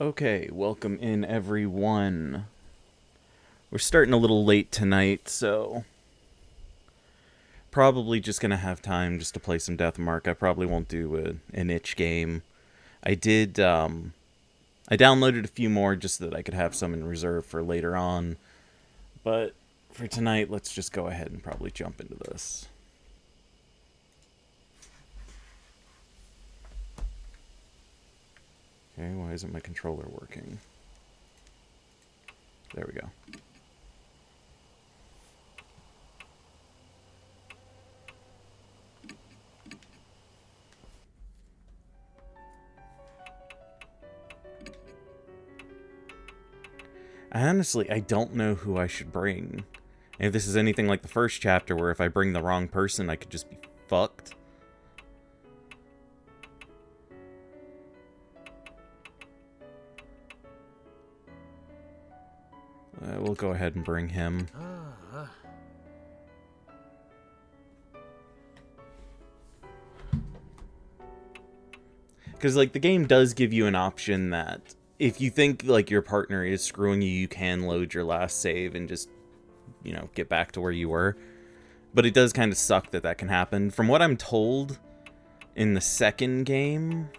Okay, welcome in everyone. We're starting a little late tonight, so probably just gonna have time just to play some Deathmark. I probably won't do an itch game. I did, I downloaded a few more just so that I could have some in reserve for later on. But for tonight, let's just go ahead and probably jump into this. Okay, why isn't my controller working? There we go. I don't know who I should bring. And if this is anything like the first chapter, where if I bring the wrong person, I could just be fucked. We'll go ahead and bring him. Because, like, the game does give you an option that if you think, like, your partner is screwing you, you can load your last save and just, you know, get back to where you were. But it does kind of suck that that can happen. From what I'm told, in the second game,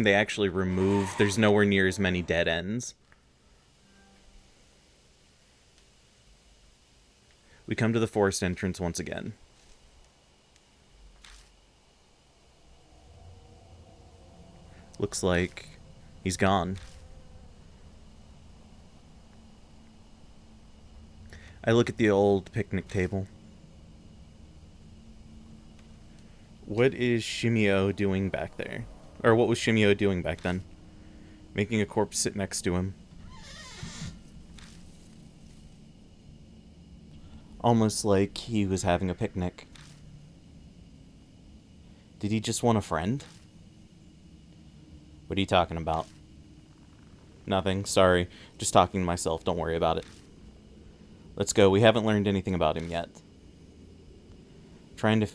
they actually remove, there's nowhere near as many dead ends. We come to the forest entrance once again. Looks like he's gone. I look at the old picnic table. What is Shimio doing back there? Or what was Shimio doing back then? Making a corpse sit next to him. Almost like he was having a picnic. Did he just want a friend? What are you talking about? Nothing, sorry. Just talking to myself, don't worry about it. Let's go, we haven't learned anything about him yet. Trying to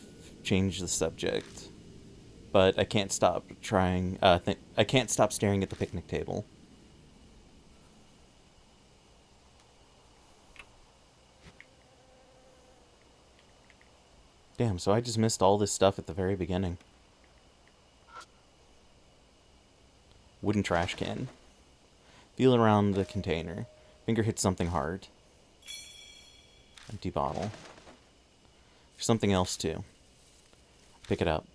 change the subject. But I can't stop trying, I can't stop staring at the picnic table. Damn, so I just missed all this stuff at the very beginning. Wooden trash can. Feel around the container. Finger hits something hard. Empty bottle. There's something else too. Pick it up.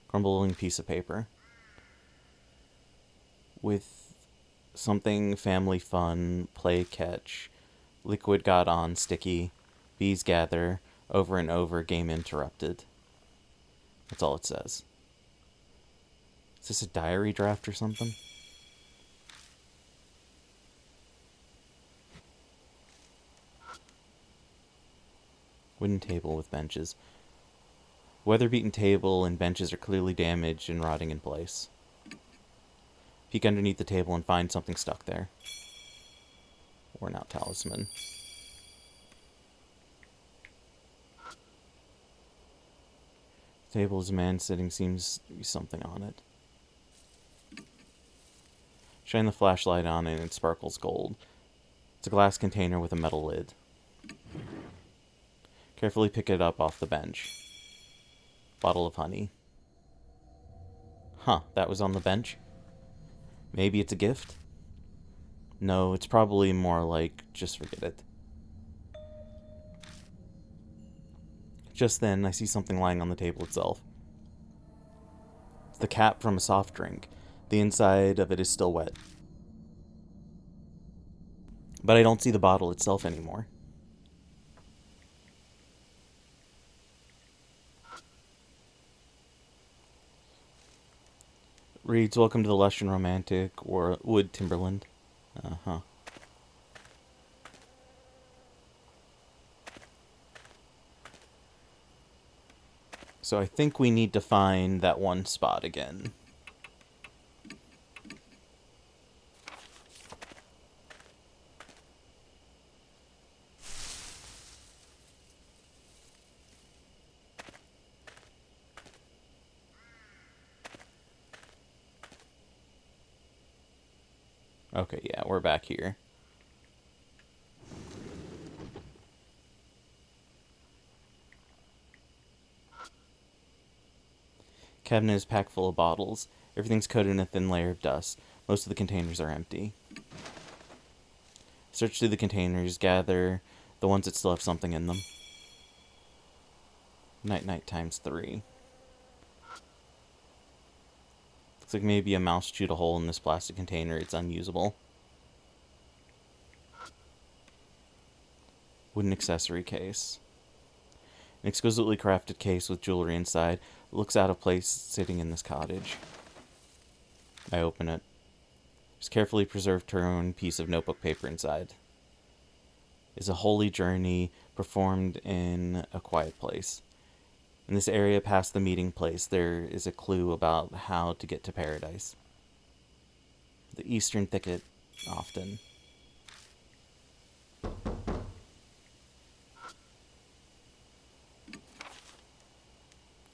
Crumbling piece of paper. With something family fun, play catch, liquid got on, sticky, bees gather, over and over, game interrupted. That's all it says. Is this a diary draft or something? Wooden table with benches. Weather-beaten table and benches are clearly damaged and rotting in place. Peek underneath the table and find something stuck there. Worn out talisman. The table is a man sitting, seems to be something on it. Shine the flashlight on it and it sparkles gold. It's a glass container with a metal lid. Carefully pick it up off the bench. Bottle of honey. Huh, that was on the bench? Maybe it's a gift? No, it's probably more like, just forget it. Just then, I see something lying on the table itself. It's the cap from a soft drink. The inside of it is still wet. But I don't see the bottle itself anymore. Reads, welcome to the lush and romantic wood timberland. Uh-huh. So I think we need to find that one spot again. Okay, yeah, we're back here. Cabinet is packed full of bottles. Everything's coated in a thin layer of dust. Most of the containers are empty. Search through the containers, gather the ones that still have something in them. Night-night times 3. Looks like maybe a mouse chewed a hole in this plastic container. It's unusable. Wooden accessory case. An exquisitely crafted case with jewelry inside. It looks out of place sitting in this cottage. I open it. There's carefully preserved torn piece of notebook paper inside. It's a holy journey performed in a quiet place. In this area past the meeting place, there is a clue about how to get to paradise. The eastern thicket, often.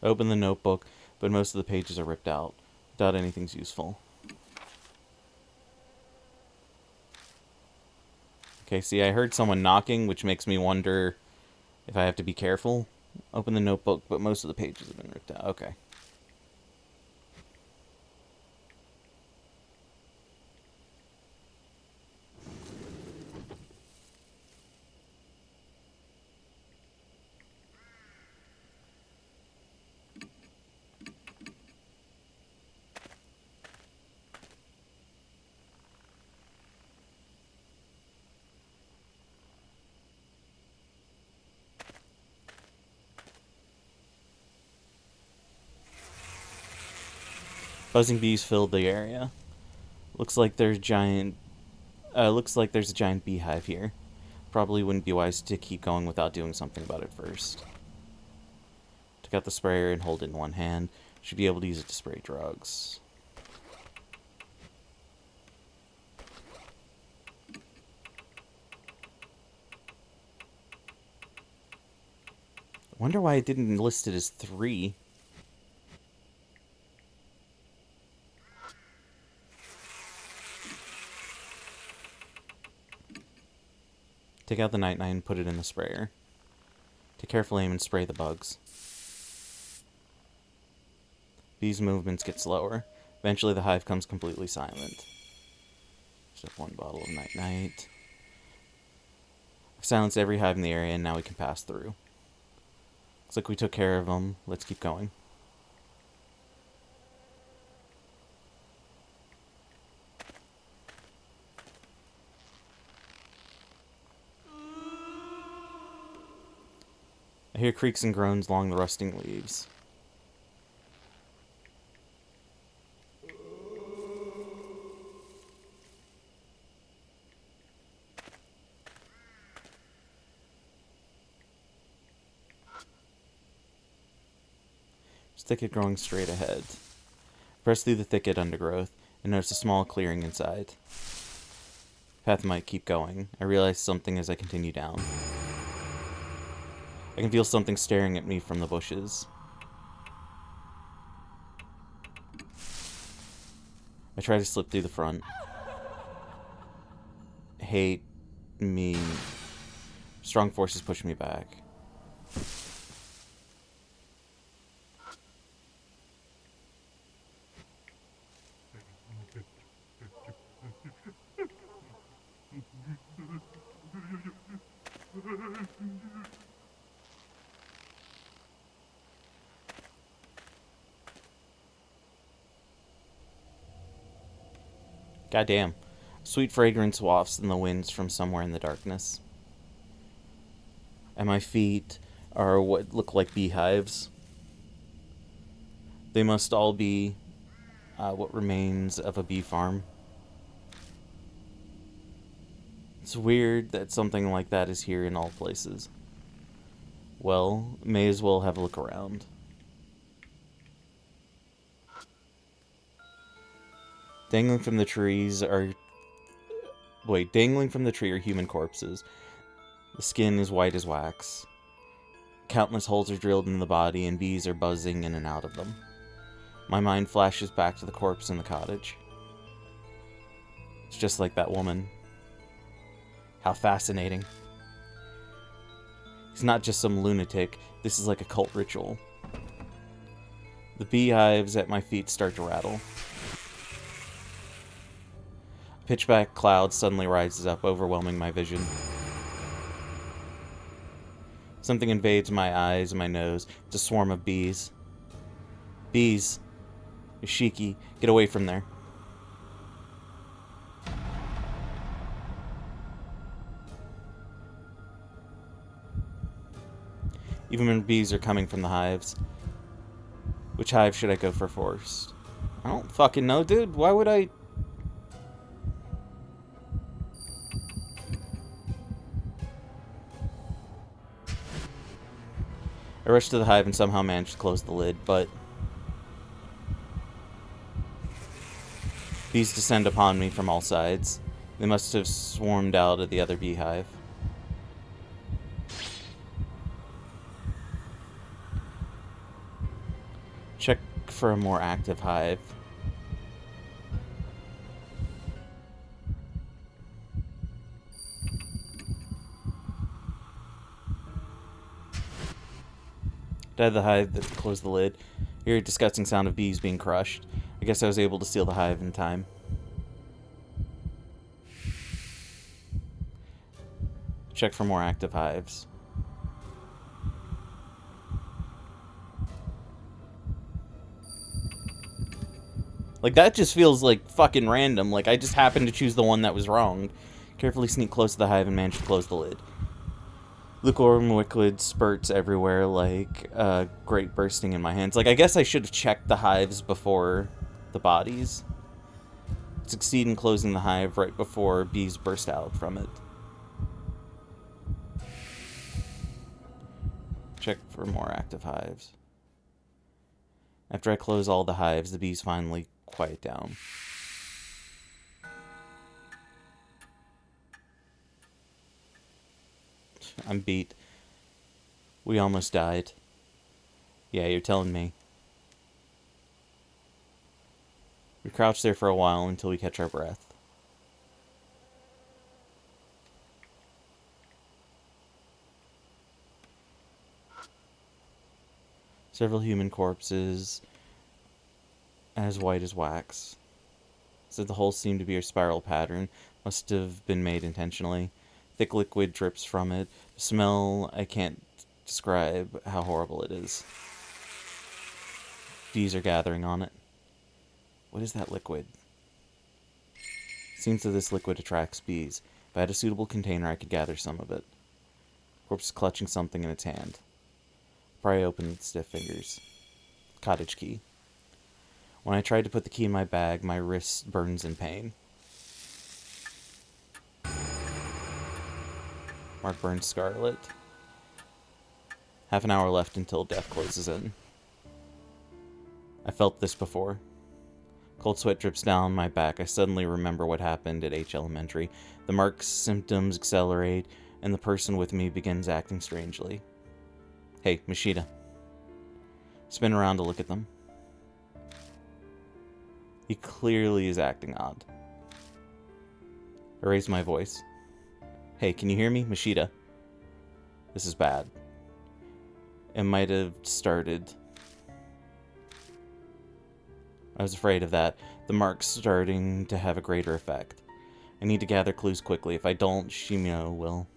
I open the notebook, but most of the pages are ripped out. Doubt anything's useful. Okay, see, I heard someone knocking, which makes me wonder if I have to be careful. Open the notebook, but most of the pages have been ripped out. Okay. Buzzing bees filled the area. Looks like there's a giant beehive here. Probably wouldn't be wise to keep going without doing something about it first. Took out the sprayer and hold it in one hand. Should be able to use it to spray drugs. Wonder why it didn't list it as 3. Take out the night-night and put it in the sprayer. Take careful aim and spray the bugs. Bees' movements get slower. Eventually the hive comes completely silent. Just have 1 bottle of night-night. I've silenced every hive in the area and now we can pass through. Looks like we took care of them. Let's keep going. I hear creaks and groans along the rusting leaves. Thicket growing straight ahead. Press through the thicket undergrowth and notice a small clearing inside. Path might keep going. I realize something as I continue down. I can feel something staring at me from the bushes. I try to slip through the front. Hate me. Strong forces push me back. Goddamn. Sweet fragrance wafts in the winds from somewhere in the darkness. At my feet are what look like beehives. They must all be what remains of a bee farm. It's weird that something like that is here in all places. Well, may as well have a look around. Dangling from the trees are... Wait, dangling from the tree are human corpses. The skin is white as wax. Countless holes are drilled in the body and bees are buzzing in and out of them. My mind flashes back to the corpse in the cottage. It's just like that woman. How fascinating. He's not just some lunatic. This is like a cult ritual. The beehives at my feet start to rattle. A pitch-black cloud suddenly rises up, overwhelming my vision. Something invades my eyes and my nose. It's a swarm of bees. Bees. Ishiki, get away from there. Even when bees are coming from the hives. Which hive should I go for first? I don't fucking know, dude. Why would I... I rushed to the hive and somehow managed to close the lid, but... bees descend upon me from all sides. They must have swarmed out of the other beehive. Check for a more active hive. Dead the hive that closed the lid. Hear a disgusting sound of bees being crushed. I guess I was able to steal the hive in time. Check for more active hives. Like, that just feels like fucking random. Like, I just happened to choose the one that was wrong. Carefully sneak close to the hive and manage to close the lid. Lukewarm liquid spurts everywhere, like grape bursting in my hands. Like, I guess I should have checked the hives before the bodies. Succeed in closing the hive right before bees burst out from it. Check for more active hives. After I close all the hives, the bees finally quiet down. I'm beat. We almost died. Yeah, you're telling me. We crouch there for a while until we catch our breath. Several human corpses, as white as wax. So the holes seem to be a spiral pattern. Must have been made intentionally. Thick liquid drips from it. The smell, I can't describe how horrible it is. Bees are gathering on it. What is that liquid? Seems that this liquid attracts bees. If I had a suitable container, I could gather some of it. Corpse is clutching something in its hand. Pry open with stiff fingers. Cottage key. When I tried to put the key in my bag, my wrist burns in pain. Mark burns scarlet. Half an hour left until death closes in. I felt this before. Cold sweat drips down my back. I suddenly remember what happened at H Elementary. The mark's symptoms accelerate, and the person with me begins acting strangely. Hey, Mashita. Spin around to look at them. He clearly is acting odd. I raise my voice. Hey, can you hear me? Mashita. This is bad. It might have started. I was afraid of that. The mark's starting to have a greater effect. I need to gather clues quickly. If I don't, Shimio will.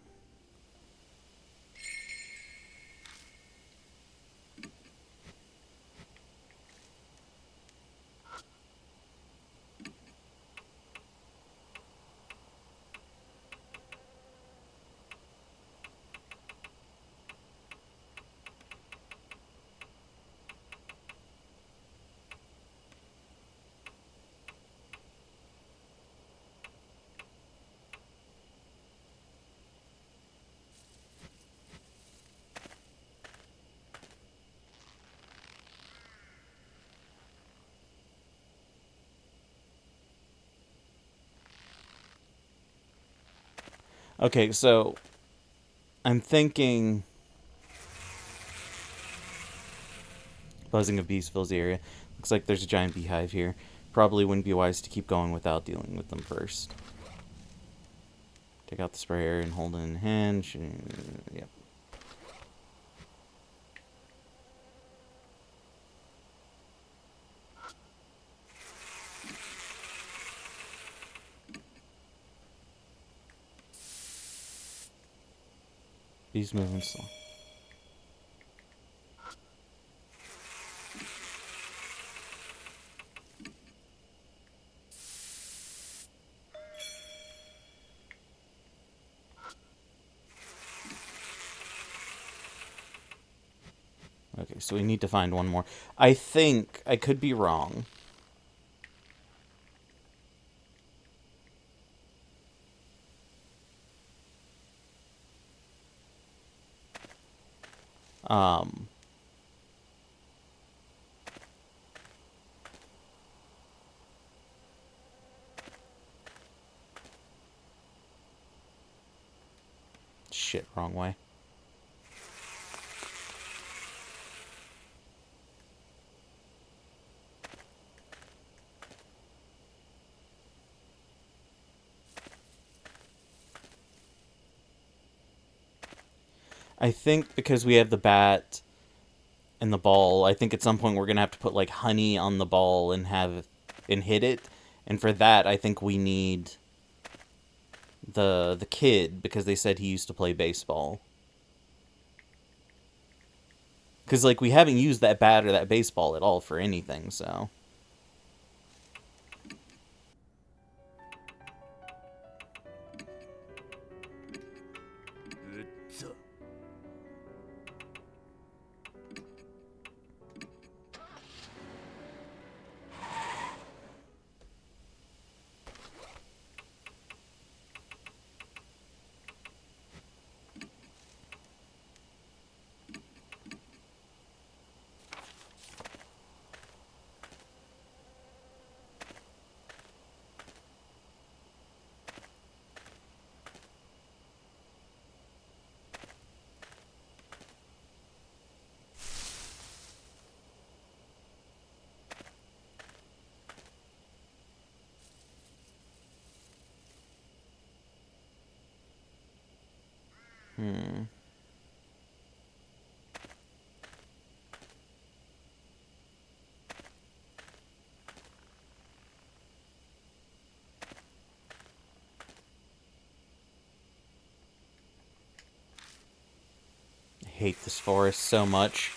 Okay, so I'm thinking buzzing of bees fills the area. Looks like there's a giant beehive here. Probably wouldn't be wise to keep going without dealing with them first. Take out the sprayer and hold it in hand. Yep. He's moving slow. Okay, so we need to find one more. I think, I could be wrong. Um, shit, wrong way. I think because we have the bat and the ball, I think at some point we're gonna have to put like honey on the ball and hit it. And for that, I think we need the kid, because they said he used to play baseball. Because like we haven't used that bat or that baseball at all for anything, so. Hmm. I hate this forest so much.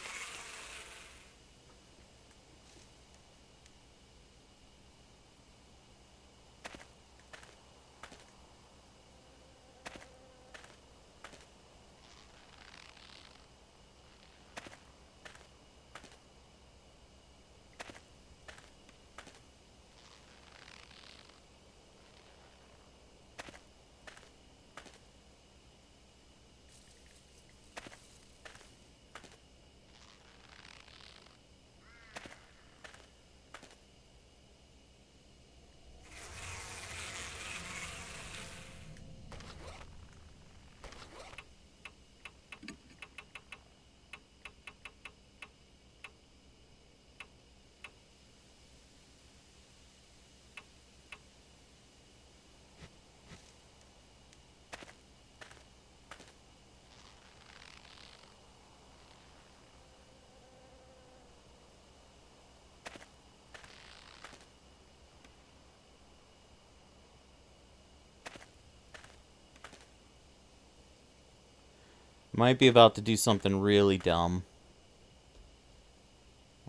Might be about to do something really dumb.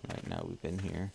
Right now we've been here.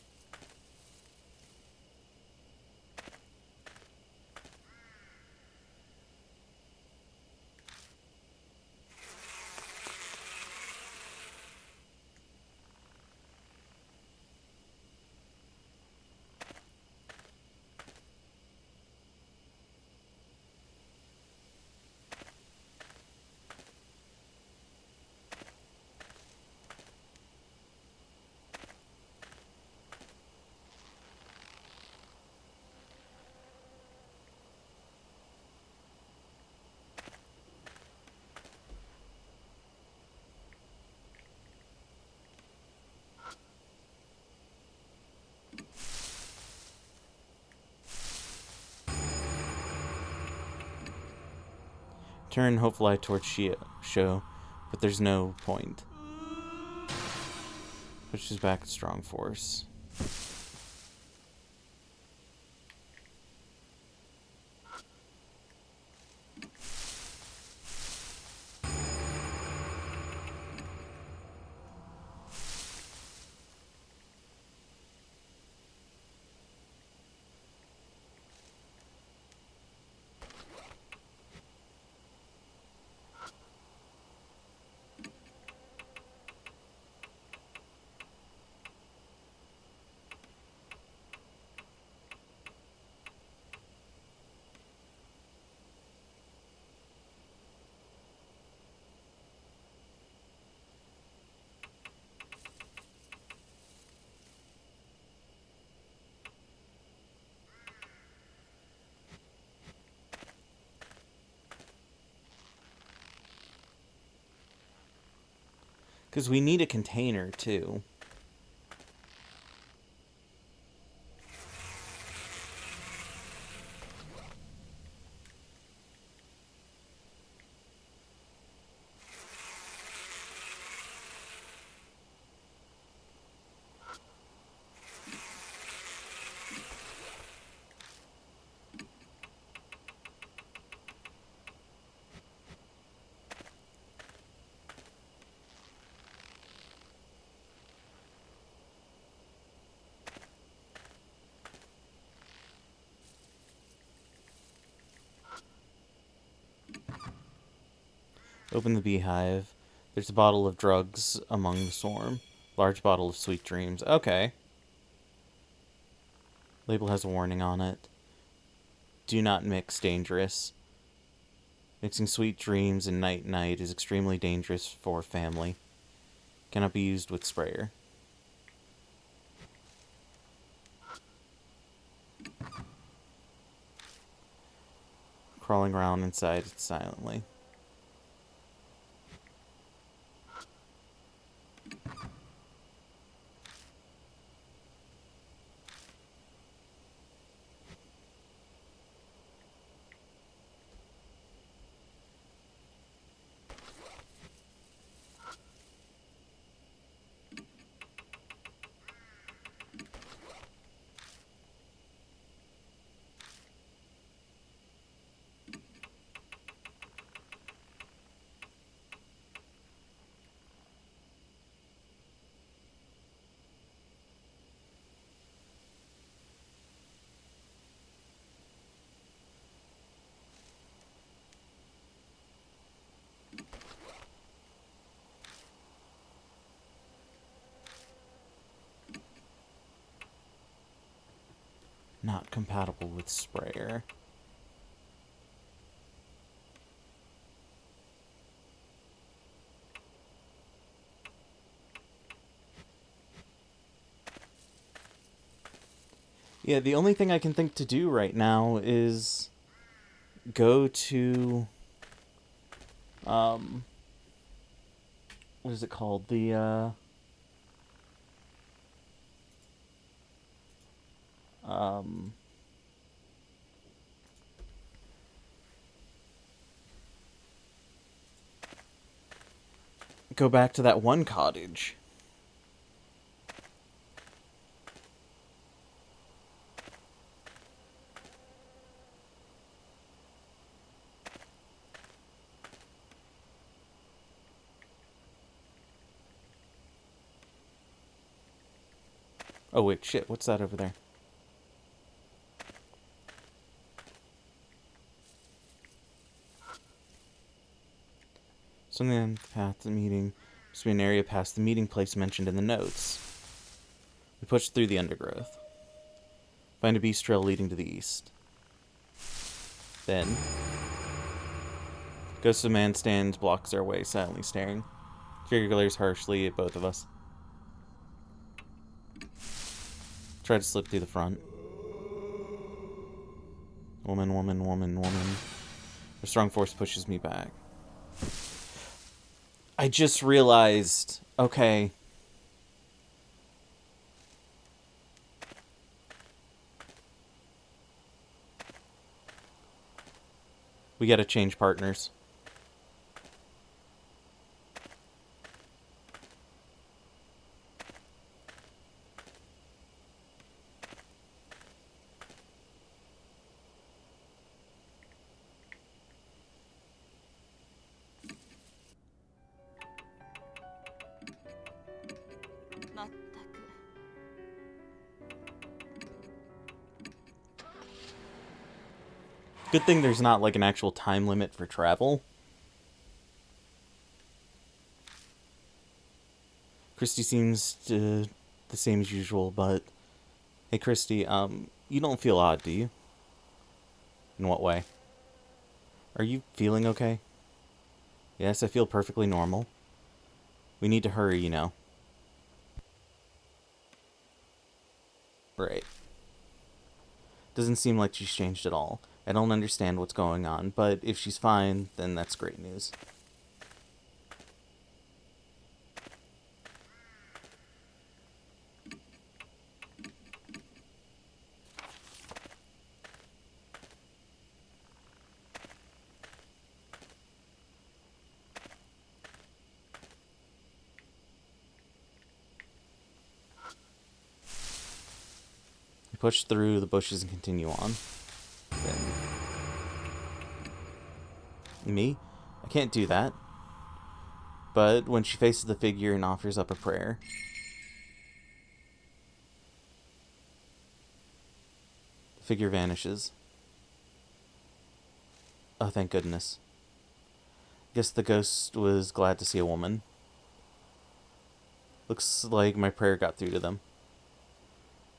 Turn Hopeful towards Show, but there's no point. Pushes back Strong Force. Because we need a container, too. Open the beehive. There's a bottle of drugs among the swarm. Large bottle of sweet dreams. Okay. Label has a warning on it. Do not mix, dangerous. Mixing sweet dreams and night is extremely dangerous for family. Cannot be used with sprayer. Crawling around inside it silently. Not compatible with sprayer. Yeah, the only thing I can think to do right now is go to what is it called? Go back to that one cottage. Oh wait, shit, what's that over there? Something on the path to the meeting. Must be an area past the meeting place mentioned in the notes. We push through the undergrowth. Find a beast trail leading to the east. Then, ghost of a man stands, blocks our way, silently staring. Figure glares harshly at both of us. Try to slip through the front. Woman, woman, woman, woman. A strong force pushes me back. I just realized, okay. We gotta change partners. Good thing there's not like an actual time limit for travel. Christy seems the same as usual, but hey, Christy, you don't feel odd, do you? In what way? Are you feeling okay? Yes, I feel perfectly normal. We need to hurry, you know. Right. Doesn't seem like she's changed at all. I don't understand what's going on, but if she's fine, then that's great news. We push through the bushes and continue on. Then... Me? I can't do that. But when she faces the figure and offers up a prayer... The figure vanishes. Oh, thank goodness. Guess the ghost was glad to see a woman. Looks like my prayer got through to them.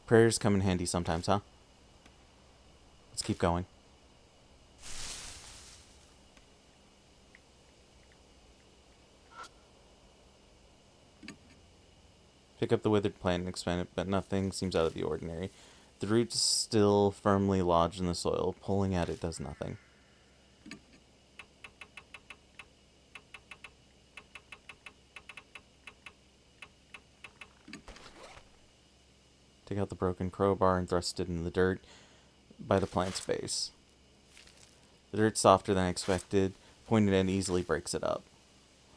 Prayers come in handy sometimes, huh? Let's keep going. Pick up the withered plant and expand it, but nothing seems out of the ordinary. The roots still firmly lodged in the soil. Pulling at it does nothing. Take out the broken crowbar and thrust it into the dirt by the plant's base. The dirt's softer than I expected. Pointed end easily breaks it up.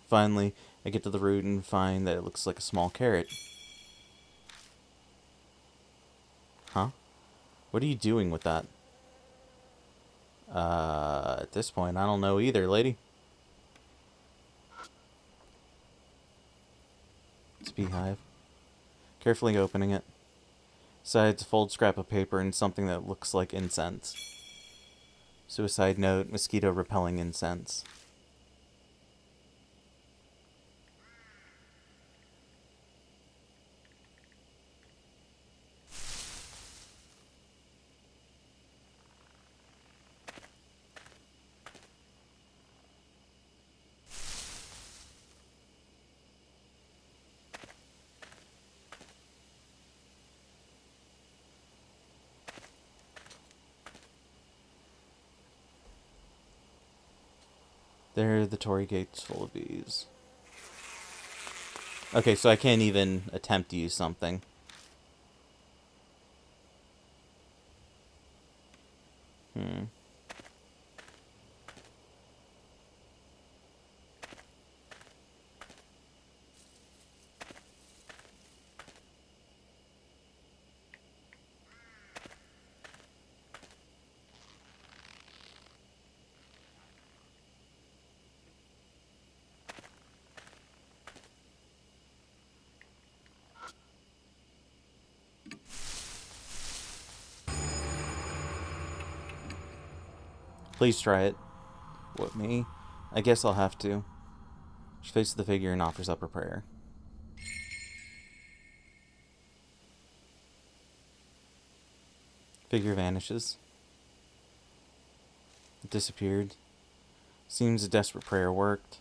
Finally, I get to the root and find that it looks like a small carrot. Huh? What are you doing with that? At this point, I don't know either, lady. It's a beehive. Carefully opening it. Besides a folded scrap of paper and something that looks like incense. Suicide note, mosquito repelling incense. There, the Torii gate's full of bees. Okay, so I can't even attempt to use something. Please try it. What, me? I guess I'll have to. She faces the figure and offers up her prayer. Figure vanishes. It disappeared. Seems a desperate prayer worked.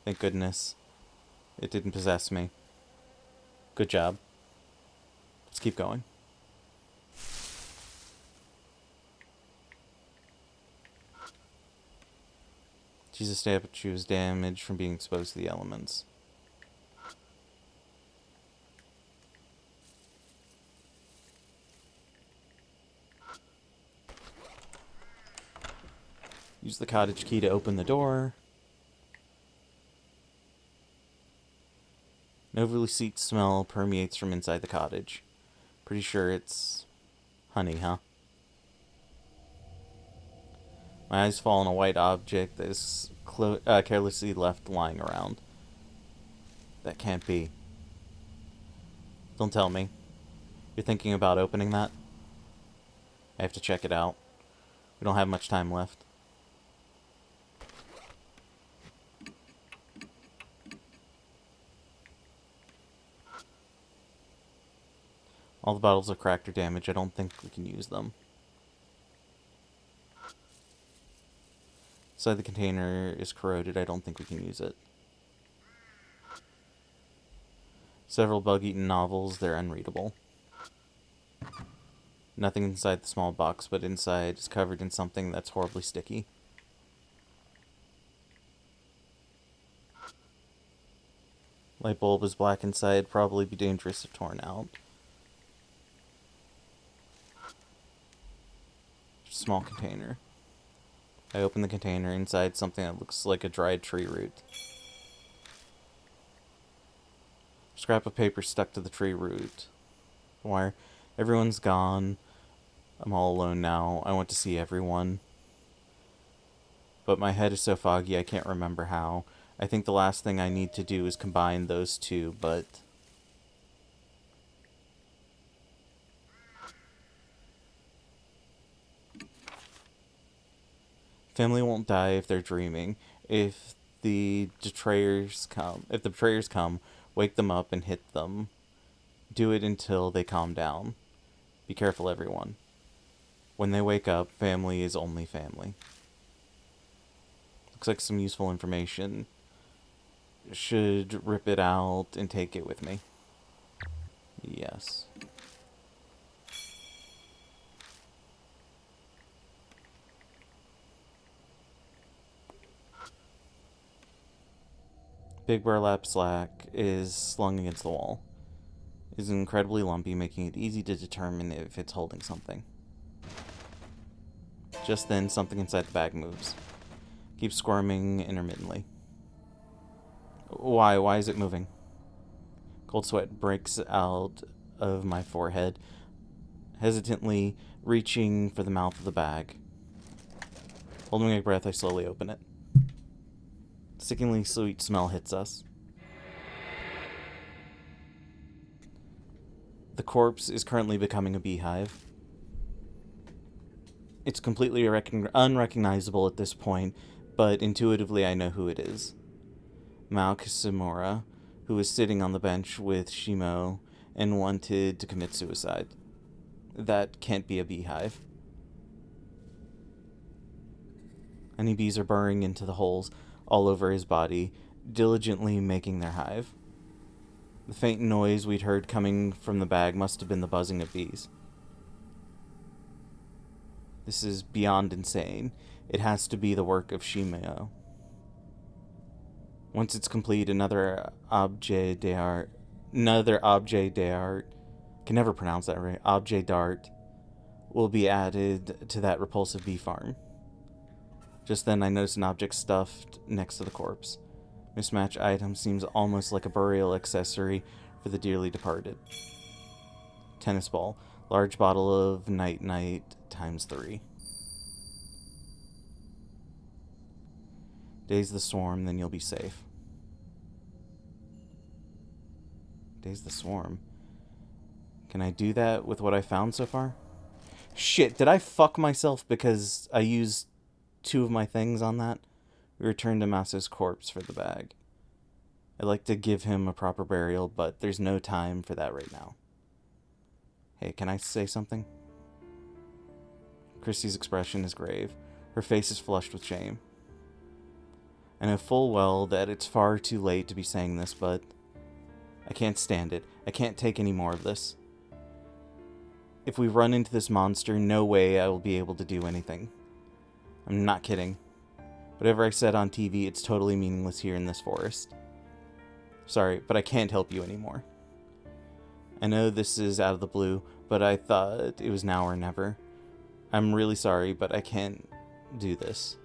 Thank goodness. It didn't possess me. Good job. Let's keep going. She's a statue was damaged from being exposed to the elements. Use the cottage key to open the door. An overly sweet smell permeates from inside the cottage. Pretty sure it's honey, huh? My eyes fall on a white object that is carelessly left lying around. That can't be. Don't tell me. You're thinking about opening that? I have to check it out. We don't have much time left. All the bottles are cracked or damaged. I don't think we can use them. Inside the container is corroded. I don't think we can use it. Several bug-eaten novels. They're unreadable. Nothing inside the small box, but inside is covered in something that's horribly sticky. Light bulb is black inside. Probably be dangerous if torn out. Small container. I open the container. Inside something that looks like a dried tree root. Scrap of paper stuck to the tree root. Why? Everyone's gone. I'm all alone now. I want to see everyone. But my head is so foggy I can't remember how. I think the last thing I need to do is combine those two, but... Family won't die if they're dreaming. If the betrayers come, wake them up and hit them. Do it until they calm down. Be careful, everyone. When they wake up, family is only family. Looks like some useful information. Should rip it out and take it with me. Yes. Big burlap sack is slung against the wall. It is incredibly lumpy, making it easy to determine if it's holding something. Just then, something inside the bag moves. Keeps squirming intermittently. Why? Why is it moving? Cold sweat breaks out of my forehead, hesitantly reaching for the mouth of the bag. Holding my breath, I slowly open it. Sickeningly sweet smell hits us. The corpse is currently becoming a beehive. It's completely unrecognizable at this point, but intuitively I know who it is. Mao Kisamura, who was sitting on the bench with Shimo and wanted to commit suicide. That can't be a beehive. Honeybees are burrowing into the holes all over his body, diligently making their hive. The faint noise we'd heard coming from the bag must have been the buzzing of bees. This is beyond insane. It has to be the work of Shimo. Once it's complete, another objet d'art, can never pronounce that right, objet d'art, will be added to that repulsive bee farm. Just then I notice an object stuffed next to the corpse. Mismatched item seems almost like a burial accessory for the dearly departed. Tennis ball. Large bottle of night-night ×3. Daze the swarm, then you'll be safe. Daze the swarm. Can I do that with what I found so far? Shit, did I fuck myself because I used 2 of my things on that? We returned to Masa's corpse for the bag. I'd like to give him a proper burial, but there's no time for that right now. Hey, can I say something? Christy's expression is grave. Her face is flushed with shame. I know full well that it's far too late to be saying this, but I can't stand it. I can't take any more of this. If we run into this monster, no way I will be able to do anything. I'm not kidding. Whatever I said on TV, it's totally meaningless here in this forest. Sorry, but I can't help you anymore. I know this is out of the blue, but I thought it was now or never. I'm really sorry, but I can't do this.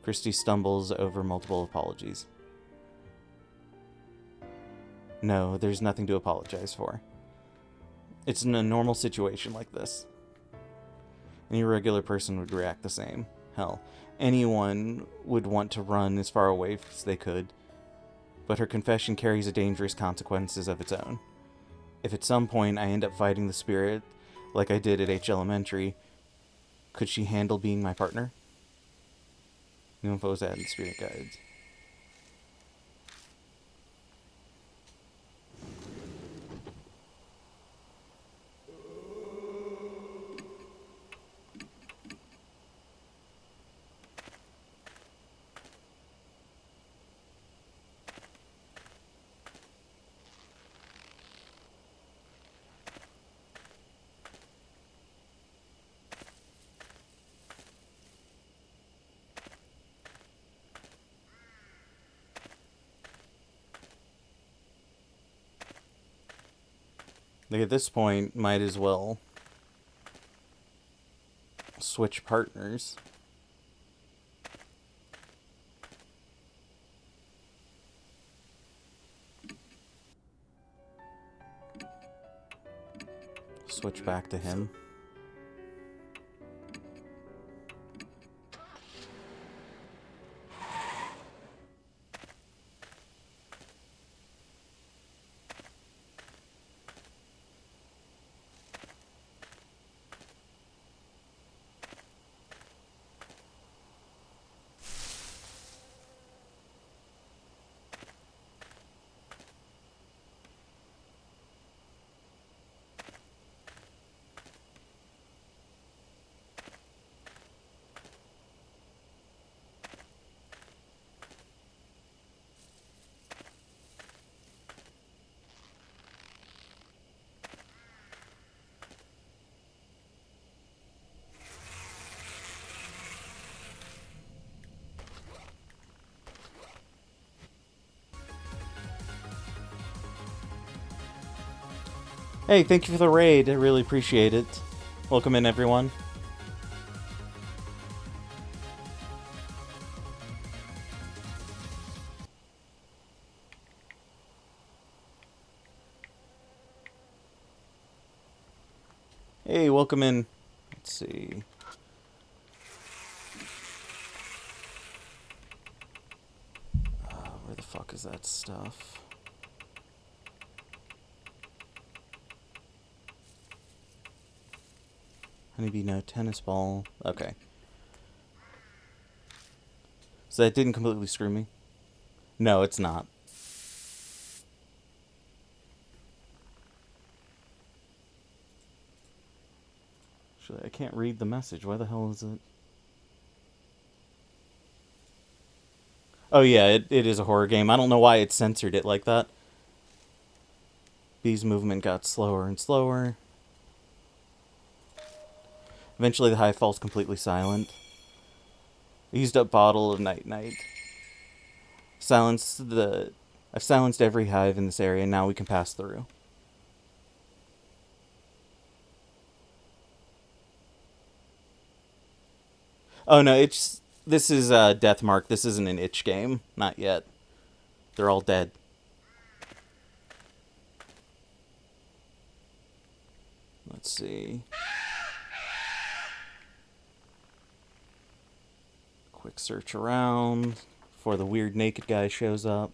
Christy stumbles over multiple apologies. No, there's nothing to apologize for. It's in a normal situation like this. Any regular person would react the same. Hell, anyone would want to run as far away as they could. But her confession carries a dangerous consequences of its own. If at some point I end up fighting the spirit, like I did at H Elementary, could she handle being my partner? New info is added in Spirit Guides. Like at this point, might as well switch partners. Switch back to him. Hey, thank you for the raid. I really appreciate it. Welcome in, everyone. Hey, welcome in. Let's see. Where the fuck is that stuff? Honeybee, no tennis ball. Okay. So that didn't completely screw me? No, it's not. Actually, I can't read the message. Why the hell is it? Oh yeah, it is a horror game. I don't know why it censored it like that. Bee's movement got slower and slower. Eventually the hive falls completely silent. I used up Bottle of Night Night. I've silenced every hive in this area, and now we can pass through. Oh no, this is Deathmark. This isn't an itch game. Not yet. They're all dead. Let's see. Quick search around before the weird naked guy shows up.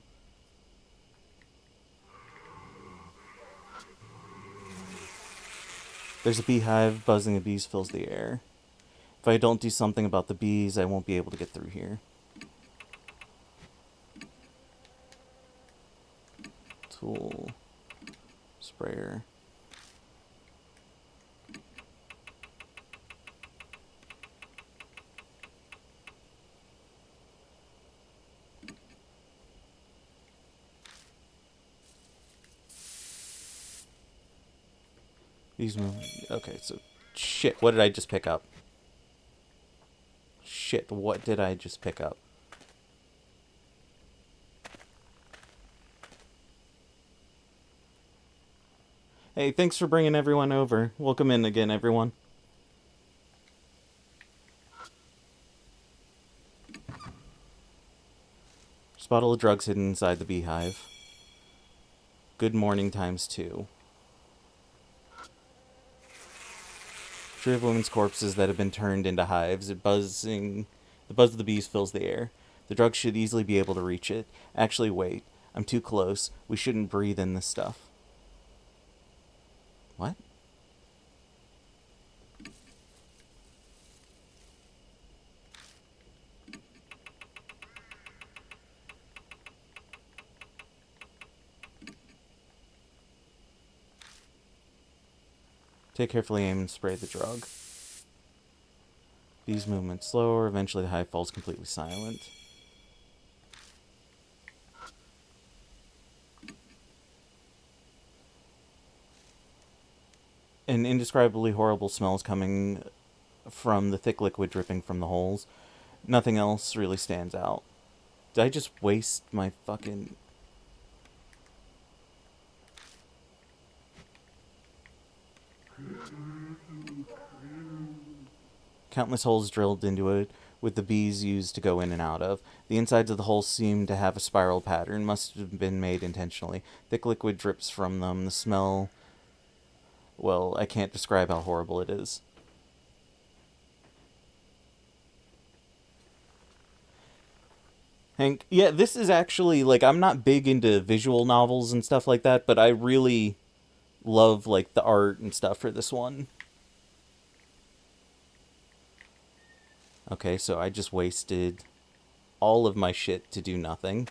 There's a beehive. Buzzing of bees fills the air. If I don't do something about the bees, I won't be able to get through here. Tool. Sprayer. These move. Okay, so shit. What did I just pick up? Shit, what did I just pick up? Hey, thanks for bringing everyone over. Welcome in again, everyone. There's a bottle of drugs hidden inside the beehive. Good morning times 2. Tree of women's corpses that have been turned into hives. The buzz of the bees fills the air. The drugs should easily be able to reach it. Actually, wait. I'm too close. We shouldn't breathe in this stuff. Take carefully aim and spray the drug. These movements slower. Eventually the hive falls completely silent. An indescribably horrible smell is coming from the thick liquid dripping from the holes. Nothing else really stands out. Did I just waste my fucking... Countless holes drilled into it, with the bees used to go in and out of. The insides of the holes seem to have a spiral pattern, must have been made intentionally. Thick liquid drips from them. The smell... Well, I can't describe how horrible it is. Hank, yeah, this is actually, like, I'm not big into visual novels and stuff like that, but I really love, like, the art and stuff for this one. Okay, so I just wasted all of my shit to do nothing.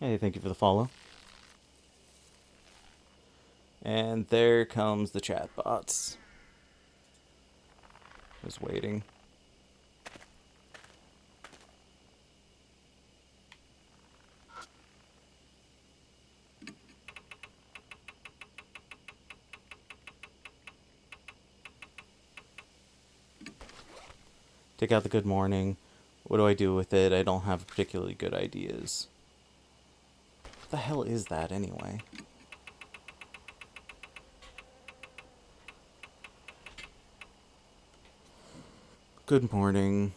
Hey, thank you for the follow. And there comes the chatbots. Just waiting. Take out the good morning. What do I do with it? I don't have particularly good ideas. What the hell is that anyway? Good morning.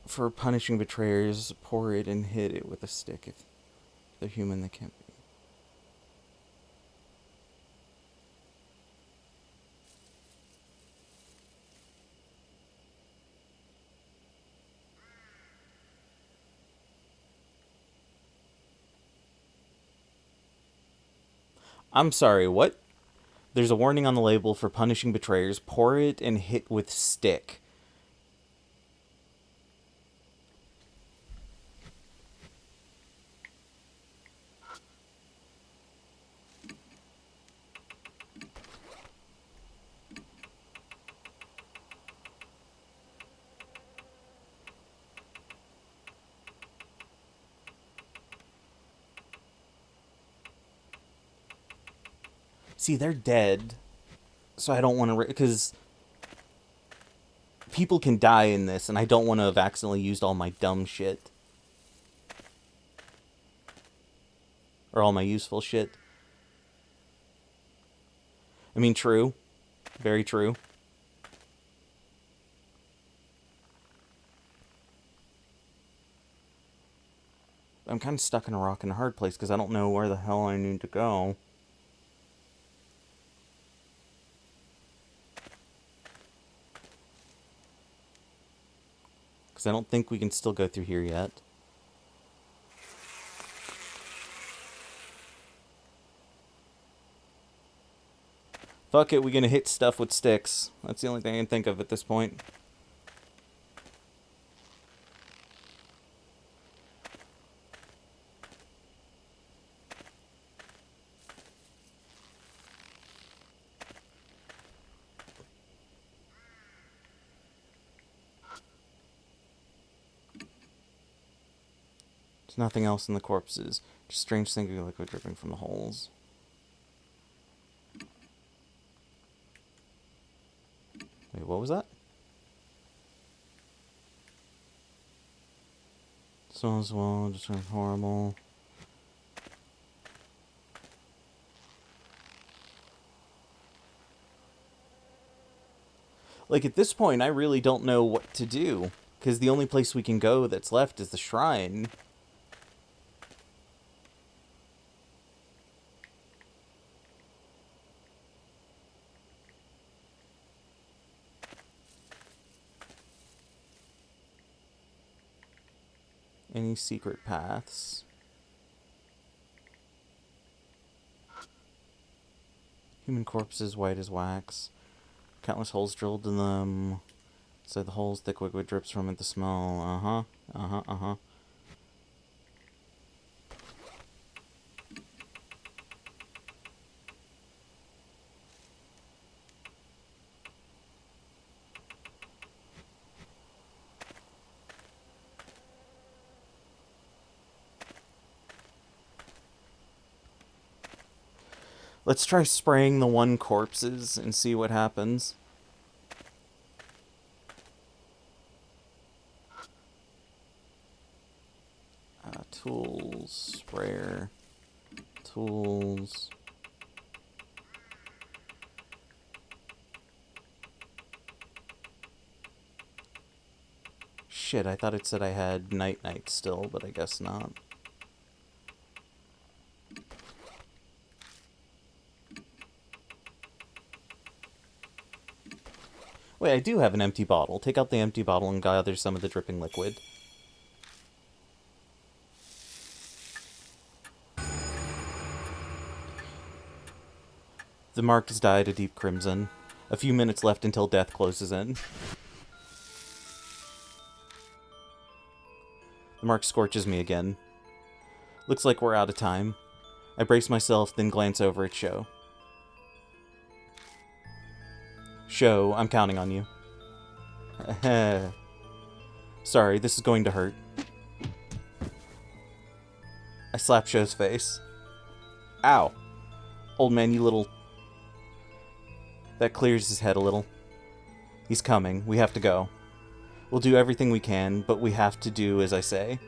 For punishing betrayers, pour it and hit it with a stick. If they're human, they can't be. I'm sorry, what? There's a warning on the label for punishing betrayers. Pour it and hit with stick. See, they're dead. So I don't want to... Because people can die in this, and I don't want to have accidentally used all my dumb shit. Or all my useful shit. I mean, true. Very true. I'm kind of stuck in a rock and a hard place because I don't know where the hell I need to go. Because I don't think we can still go through here yet. Fuck it, we're gonna hit stuff with sticks. That's the only thing I can think of at this point. There's nothing else in the corpses. Just strange singular liquid dripping from the holes. Wait, what was that? Smells well, just horrible. Like, at this point, I really don't know what to do. Because the only place we can go that's left is the shrine. Any secret paths? Human corpses, white as wax. Countless holes drilled in them. Inside the holes, thick liquid drips from it. The smell. Uh-huh. Let's try spraying the one corpses and see what happens. Tools, sprayer, tools. Shit, I thought it said I had night still, but I guess not. Wait, I do have an empty bottle. Take out the empty bottle and gather some of the dripping liquid. The mark has dyed a deep crimson. A few minutes left until death closes in. The mark scorches me again. Looks like we're out of time. I brace myself, then glance over at Sho. Sho, I'm counting on you. Sorry, this is going to hurt. I slap Sho's face. Ow. Old man, you little... That clears his head a little. He's coming. We have to go. We'll do everything we can, but we have to do as I say.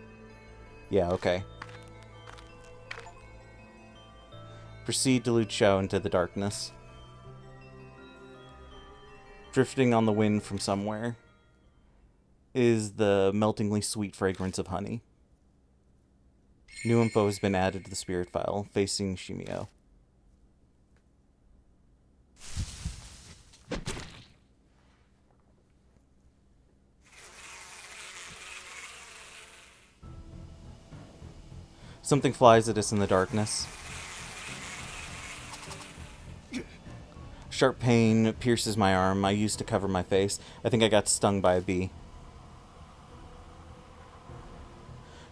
Yeah, okay. Proceed to lead Sho into the darkness. Drifting on the wind from somewhere is the meltingly sweet fragrance of honey. New info has been added to the spirit file, facing Shimio. Something flies at us in the darkness. Sharp pain pierces my arm. I used to cover my face. I think I got stung by a bee.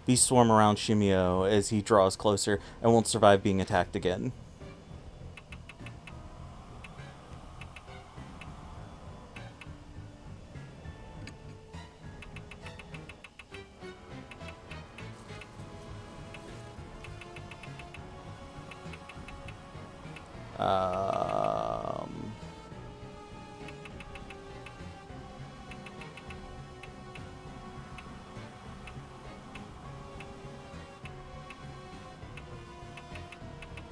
Bees swarm around Shimio as he draws closer and won't survive being attacked again.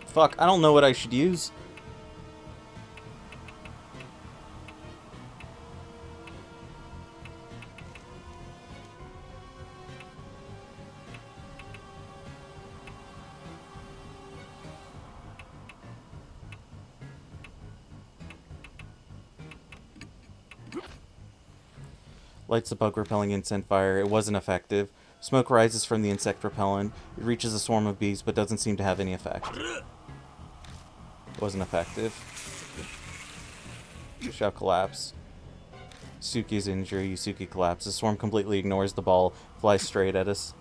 Fuck, I don't know what I should use. Lights the bug-repelling insect fire. It wasn't effective. Smoke rises from the insect repellent. It reaches a swarm of bees, but doesn't seem to have any effect. Wasn't effective. Shall collapse. Suki's injury. Yusuke collapses. The swarm completely ignores the ball. Flies straight at us.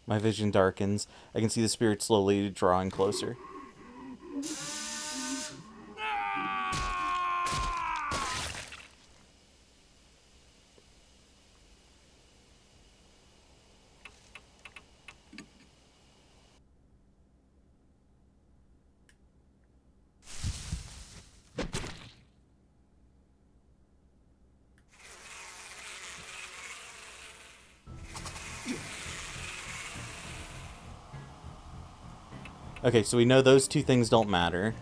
My vision darkens. I can see the spirit slowly drawing closer. Okay, so we know those two things don't matter.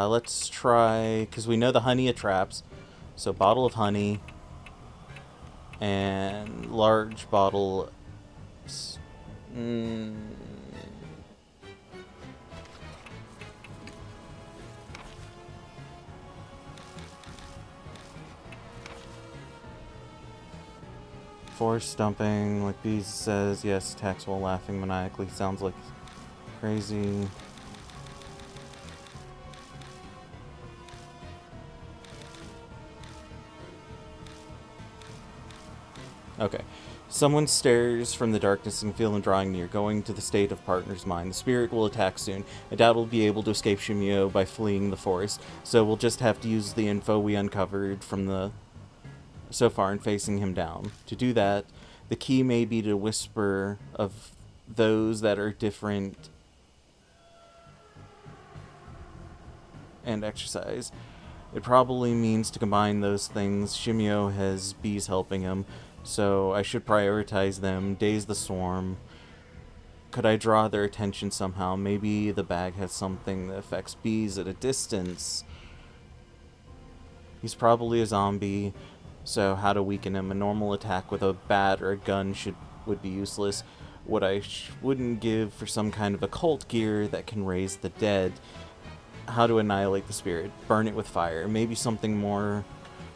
Let's try, because we know the honey attracts. So bottle of honey and large bottle. Force dumping, like Bees says, yes, attacks while laughing maniacally. Sounds like crazy. Okay. Someone stares from the darkness and feel them drawing near, going to the state of partner's mind. The spirit will attack soon. I doubt we'll be able to escape Shimio by fleeing the forest, so we'll just have to use the info we uncovered from the so far in facing him down. To do that, the key may be to whisper of those that are different and exercise. It probably means to combine those things. Shimio has bees helping him, so I should prioritize them. Daze the swarm. Could I draw their attention somehow? Maybe the bag has something that affects bees at a distance. He's probably a zombie, so how to weaken him? A normal attack with a bat or a gun would be useless. What I wouldn't give for some kind of occult gear that can raise the dead. How to annihilate the spirit? Burn it with fire. Maybe something more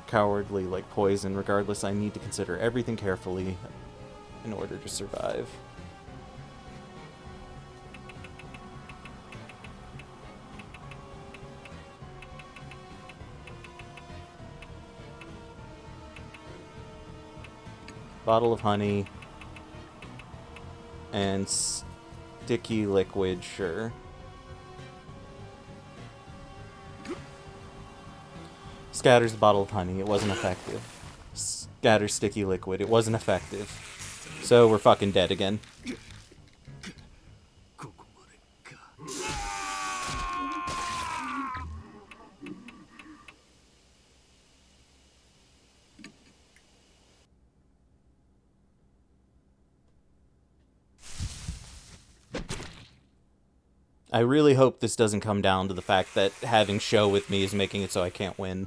cowardly like poison. Regardless, I need to consider everything carefully in order to survive. Bottle of honey and sticky liquid, sure. Scatters the bottle of honey. It wasn't effective. Scatters sticky liquid. It wasn't effective. So we're fucking dead again. I really hope this doesn't come down to the fact that having Show with me is making it so I can't win.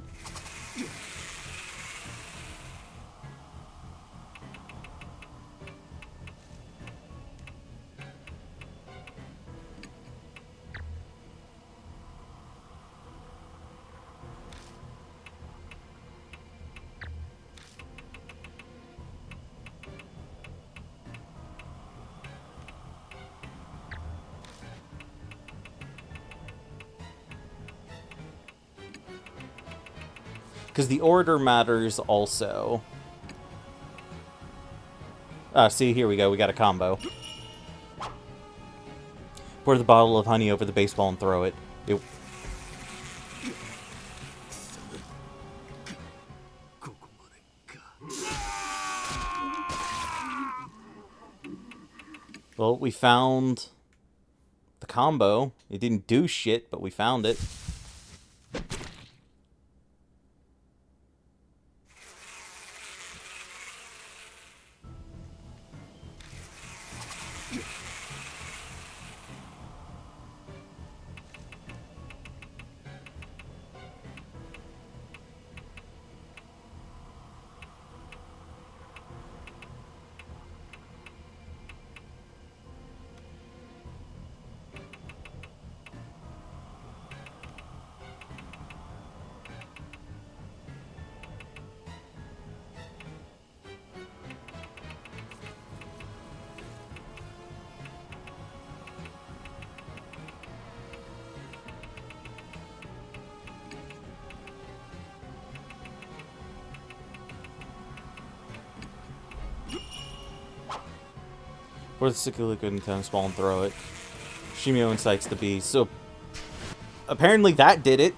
Because the order matters also. See, here we go. We got a combo. Pour the bottle of honey over the baseball and throw it. Well, we found the combo. It didn't do shit, but we found it. Pour the sticky liquid in tennis ball and throw it. Shimio incites the bees. So, apparently that did it.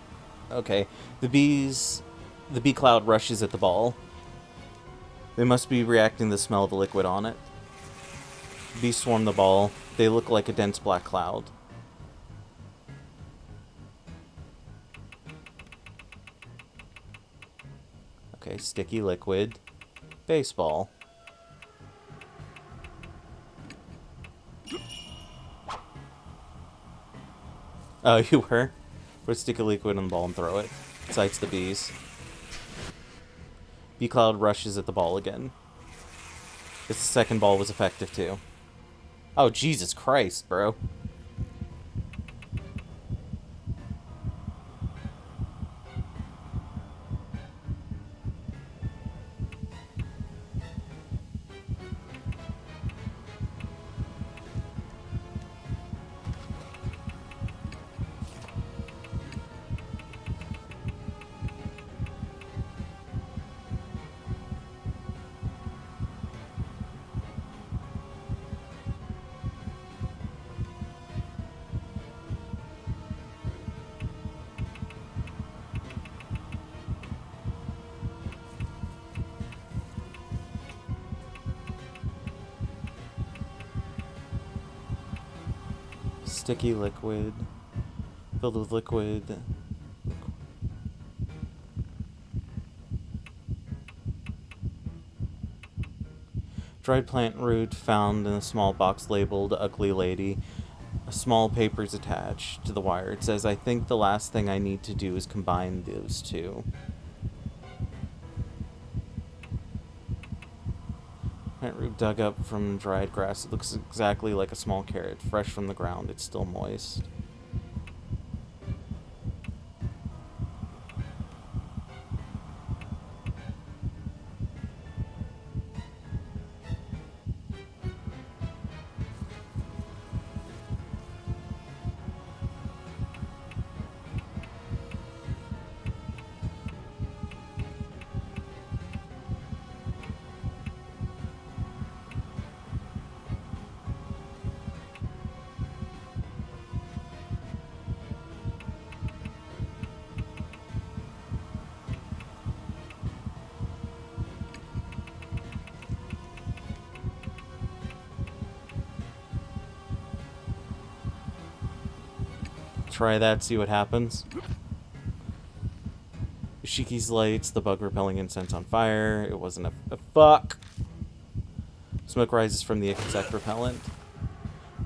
Okay. The bee cloud rushes at the ball. They must be reacting to the smell of the liquid on it. Bees swarm the ball. They look like a dense black cloud. Okay, sticky liquid. Baseball. Oh, you were? Put sticky liquid on the ball and throw it. Excites the bees. Bee cloud rushes at the ball again. This second ball was effective too. Oh, Jesus Christ, bro. Sticky liquid. Filled with liquid. Dried plant root found in a small box labeled Ugly Lady. A small paper is attached to the wire. It says, I think the last thing I need to do is combine those two. Plant root dug up from dried grass. It looks exactly like a small carrot. Fresh from the ground. It's still moist. Try that, see what happens. Yoshiki's lights the bug repelling incense on fire. It wasn't a fuck. Smoke rises from the insect repellent.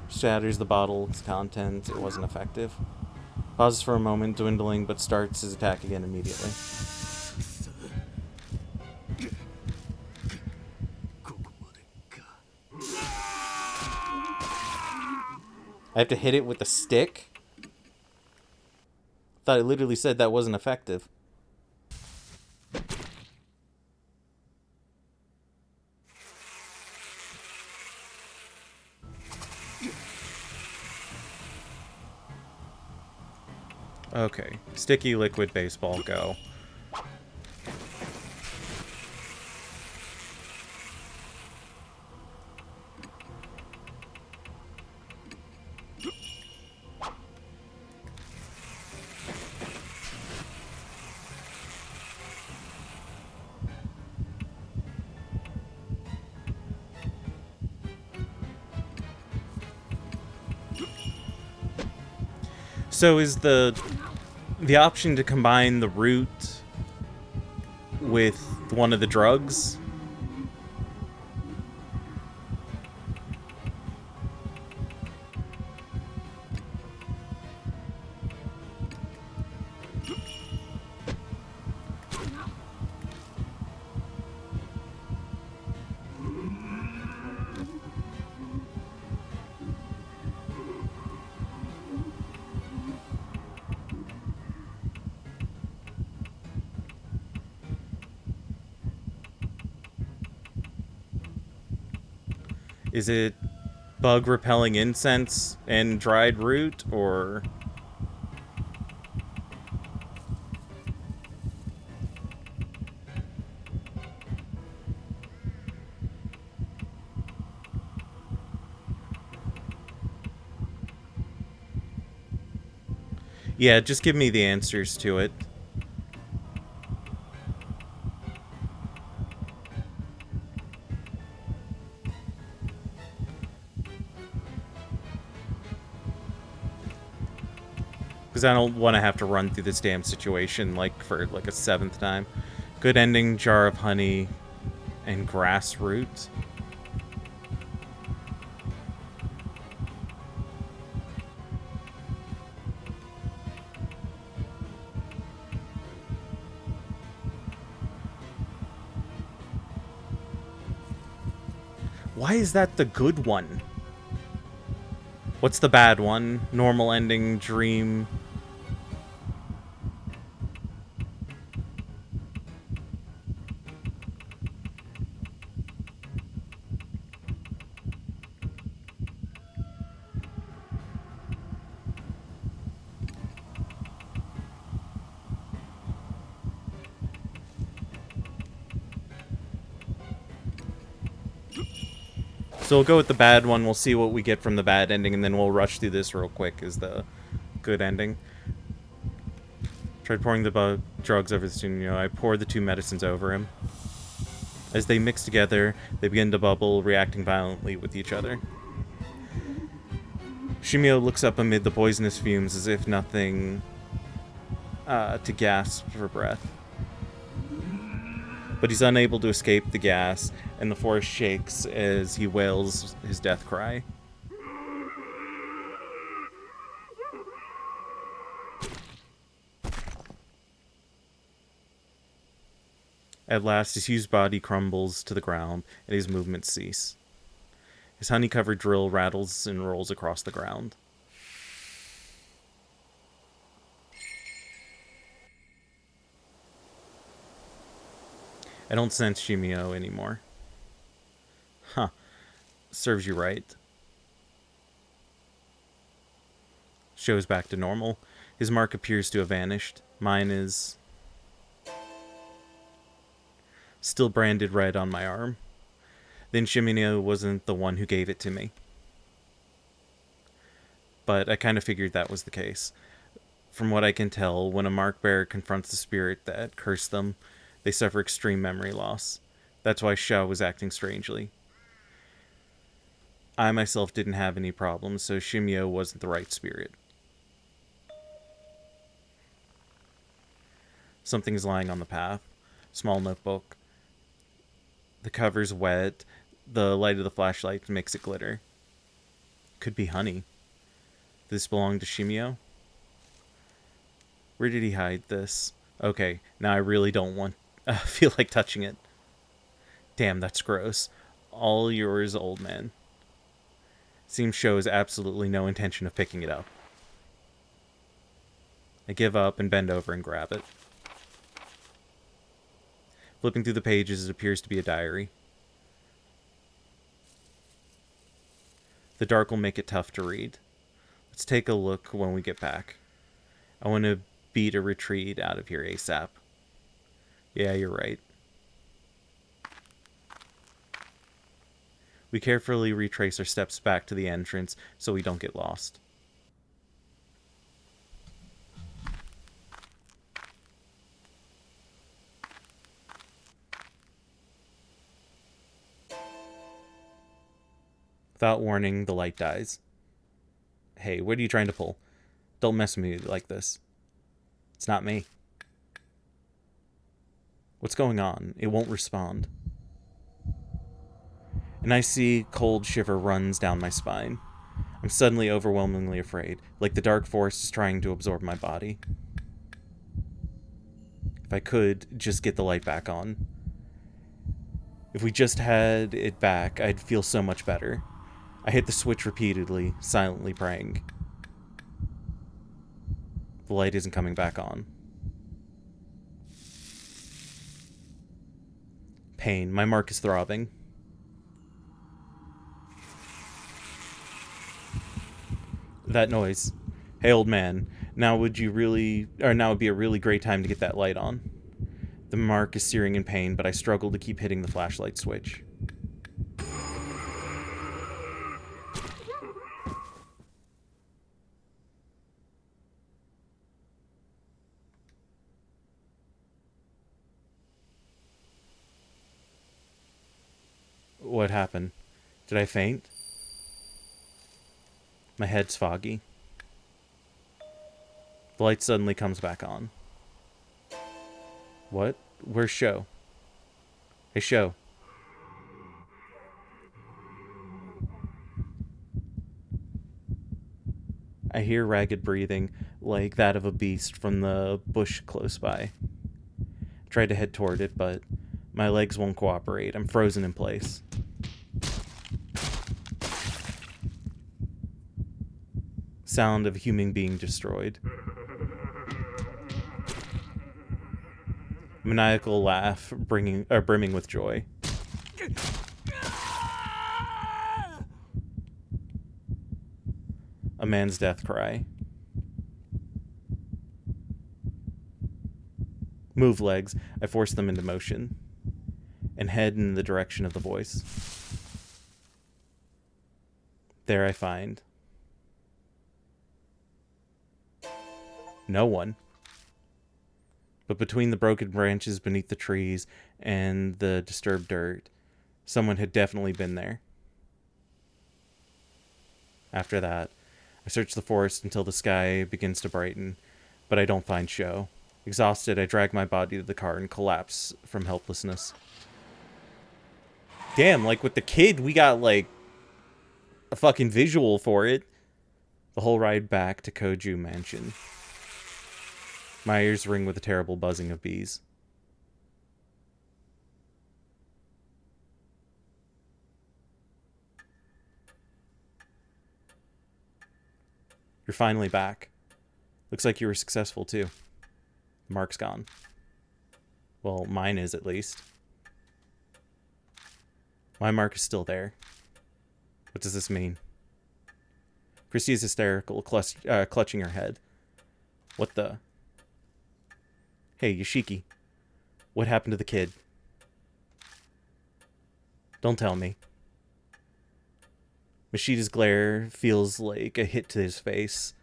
Shatters the bottle's contents. It wasn't effective. Pauses for a moment, dwindling, but starts his attack again immediately. I have to hit it with a stick? Thought it literally said that wasn't effective. Okay. Sticky liquid baseball, go. So is the option to combine the root with one of the drugs? Is it bug repelling incense and dried root, or... Yeah, just give me the answers to it. Because I don't want to have to run through this damn situation, like, for, like, a 7th time. Good ending, jar of honey, and grass root. Why is that the good one? What's the bad one? Normal ending, dream... So we'll go with the bad one, we'll see what we get from the bad ending, and then we'll rush through this real quick, is the good ending. Tried pouring the drugs over the student. I poured the 2 medicines over him. As they mix together, they begin to bubble, reacting violently with each other. Shimio looks up amid the poisonous fumes as if nothing to gasp for breath. But he's unable to escape the gas, and the forest shakes as he wails his death cry. At last, his huge body crumbles to the ground, and his movements cease. His honey-covered drill rattles and rolls across the ground. I don't sense Shimio anymore. Huh. Serves you right. Shows back to normal. His mark appears to have vanished. Mine is still branded red on my arm. Then Shimio wasn't the one who gave it to me. But I kind of figured that was the case. From what I can tell, when a mark bearer confronts the spirit that cursed them, they suffer extreme memory loss. That's why Xiao was acting strangely. I myself didn't have any problems, so Shimio wasn't the right spirit. Something's lying on the path. Small notebook. The cover's wet. The light of the flashlight makes it glitter. Could be honey. Did this belong to Shimio? Where did he hide this? Okay, now I really don't feel like touching it. Damn, that's gross. All yours, old man. Seems shows absolutely no intention of picking it up. I give up and bend over and grab it. Flipping through the pages, it appears to be a diary. The dark will make it tough to read. Let's take a look when we get back. I want to beat a retreat out of here ASAP. Yeah, you're right. We carefully retrace our steps back to the entrance so we don't get lost. Without warning, the light dies. Hey, what are you trying to pull? Don't mess with me like this. It's not me. What's going on? It won't respond. An icy cold shiver runs down my spine. I'm suddenly overwhelmingly afraid, like the dark forest is trying to absorb my body. If I could just get the light back on. If we just had it back, I'd feel so much better. I hit the switch repeatedly, silently praying. The light isn't coming back on. Pain. My mark is throbbing. That noise. Hey, old man. Now would be a really great time to get that light on. The mark is searing in pain, but I struggle to keep hitting the flashlight switch. What happened? Did I faint? My head's foggy. The light suddenly comes back on. What? Where's Sho? Hey, Sho. I hear ragged breathing, like that of a beast from the bush close by. I try to head toward it, but my legs won't cooperate. I'm frozen in place. Sound of a human being destroyed. Maniacal laugh, brimming with joy. A man's death cry. Move, legs. I force them into motion and head in the direction of the voice. There I find no one. But between the broken branches beneath the trees and the disturbed dirt, someone had definitely been there. After that, I I search the forest until the sky begins to brighten, but I don't find Sho. Exhausted, I drag my body to the car and collapse from helplessness. Damn, like with the kid, we got like a fucking visual for it. The whole ride back to Koju Mansion. My ears ring with a terrible buzzing of bees. You're finally back. Looks like you were successful too. The mark's gone. Well, mine is at least. My mark is still there. What does this mean? Christy is hysterical, clutching her head. What the? Hey, Yoshiki. What happened to the kid? Don't tell me. Mashida's glare feels like a hit to his face.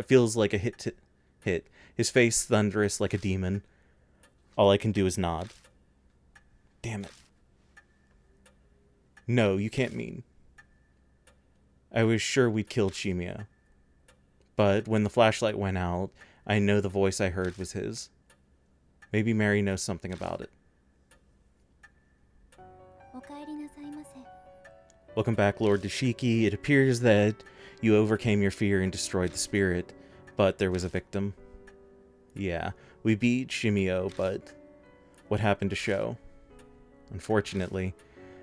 Feels like a hit. His face thunderous like a demon. All I can do is nod. Damn it. No, you can't mean. I was sure we'd killed Shimiya. But when the flashlight went out, I know the voice I heard was his. Maybe Mary knows something about it. Welcome back, Lord Dashiki. It appears that you overcame your fear and destroyed the spirit, but there was a victim. Yeah, we beat Shimio, but what happened to Sho? Unfortunately,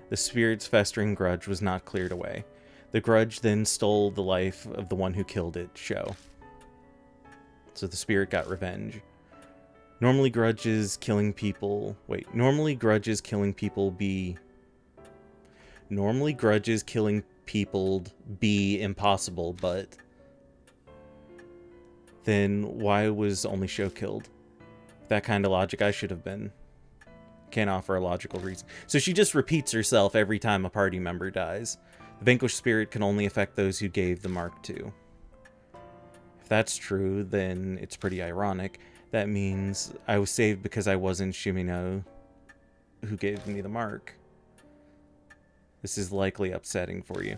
the spirit's festering grudge was not cleared away. The grudge then stole the life of the one who killed it, Sho. So the spirit got revenge. Normally grudges killing people be impossible, but then why was only Sho killed? That kind of logic I should have been. Can't offer a logical reason. So she just repeats herself every time a party member dies. The vanquished spirit can only affect those who gave the mark to. If that's true, then it's pretty ironic. That means I was saved because I wasn't Shimino who gave me the mark. This is likely upsetting for you.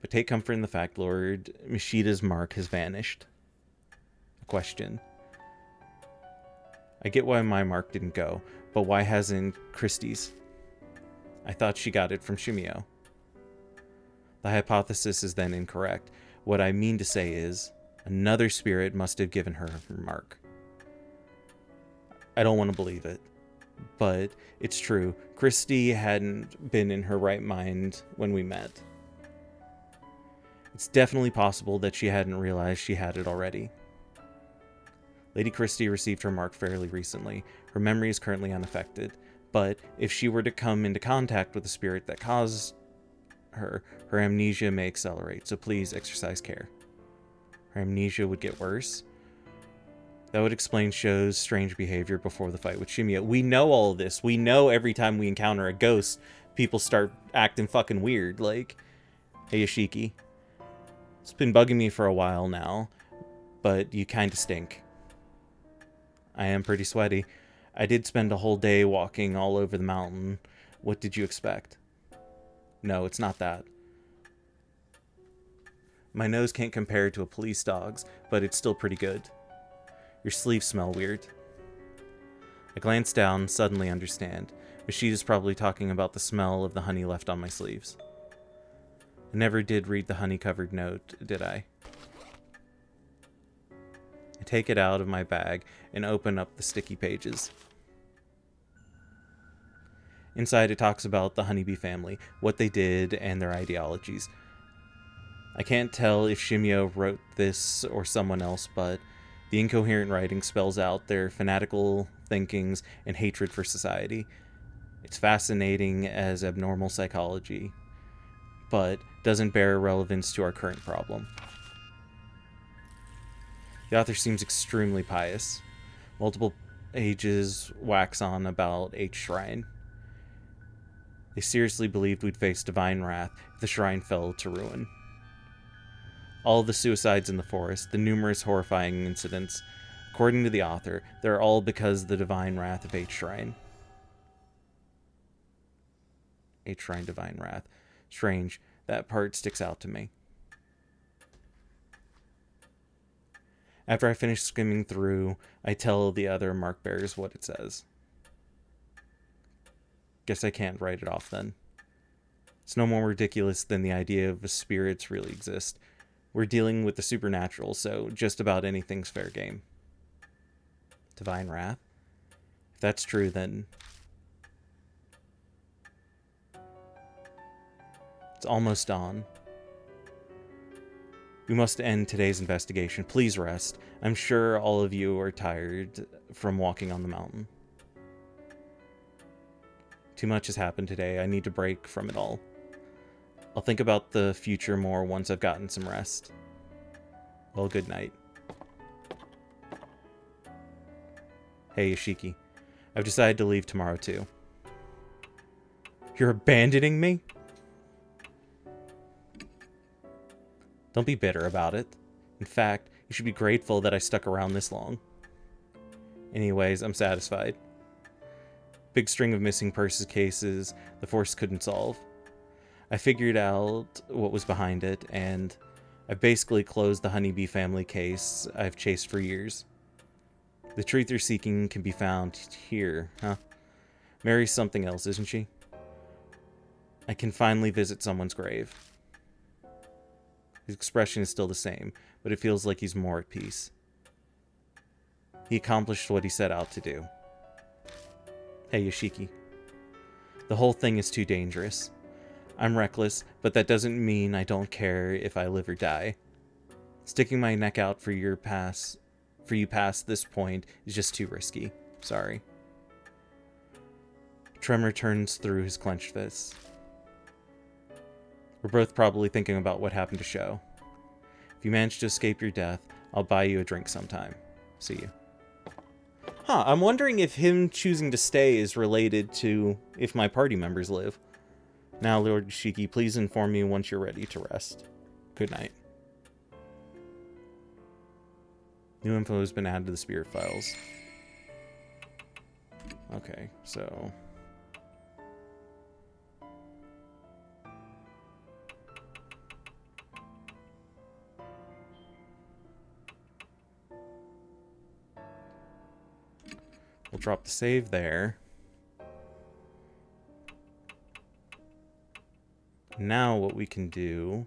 But take comfort in the fact, Lord, Mashida's mark has vanished. A question. I get why my mark didn't go, but why hasn't Christie's? I thought she got it from Shimio. The hypothesis is then incorrect. What I mean to say is, another spirit must have given her her mark. I don't want to believe it, but it's true. Christy hadn't been in her right mind when we met. It's definitely possible that she hadn't realized she had it already. Lady Christie received her mark fairly recently. Her memory is currently unaffected, but if she were to come into contact with the spirit that caused her amnesia may accelerate, so please exercise care. Her amnesia would get worse. That would explain Sho's strange behavior before the fight with Shimiya. We know all of this. We know every time we encounter a ghost, people start acting fucking weird. Like, hey Yoshiki, it's been bugging me for a while now, but you kinda stink. I am pretty sweaty. I did spend a whole day walking all over the mountain. What did you expect? No, it's not that. My nose can't compare to a police dog's, but it's still pretty good. Your sleeves smell weird. I glance down, suddenly understand. Mashida's probably talking about the smell of the honey left on my sleeves. I never did read the honey-covered note, did I? I take it out of my bag and open up the sticky pages. Inside it talks about the honeybee family, what they did, and their ideologies. I can't tell if Shimio wrote this or someone else, but the incoherent writing spells out their fanatical thinkings and hatred for society. It's fascinating as abnormal psychology, but doesn't bear relevance to our current problem. The author seems extremely pious. Multiple pages wax on about H Shrine. They seriously believed we'd face divine wrath if the shrine fell to ruin. All the suicides in the forest, the numerous horrifying incidents, according to the author, they're all because of the divine wrath of H Shrine. H Shrine divine wrath. Strange, that part sticks out to me. After I finish skimming through, I tell the other mark bearers what it says. Guess I can't write it off then. It's no more ridiculous than the idea of spirits really exist. We're dealing with the supernatural, so just about anything's fair game. Divine wrath? If that's true, then it's almost dawn. We must end today's investigation. Please rest. I'm sure all of you are tired from walking on the mountain. Too much has happened today. I need to break from it all. I'll think about the future more once I've gotten some rest. Well, good night. Hey, Yoshiki. I've decided to leave tomorrow, too. You're abandoning me? Don't be bitter about it. In fact, you should be grateful that I stuck around this long. Anyways, I'm satisfied. Big string of missing persons cases the Force couldn't solve. I figured out what was behind it, and I've basically closed the Honeybee family case I've chased for years. The truth you're seeking can be found here, huh? Mary's something else, isn't she? I can finally visit someone's grave. His expression is still the same, but it feels like he's more at peace. He accomplished what he set out to do. Hey, Yoshiki. The whole thing is too dangerous. I'm reckless, but that doesn't mean I don't care if I live or die. Sticking my neck out for you past this point is just too risky. Sorry. Tremor turns through his clenched fists. We're both probably thinking about what happened to Sho. If you manage to escape your death, I'll buy you a drink sometime. See you. Huh, I'm wondering if him choosing to stay is related to if my party members live. Now, Lord Yoshiki, please inform me once you're ready to rest. Good night. New info has been added to the spirit files. Okay, so... we'll drop the save there. Now what we can do...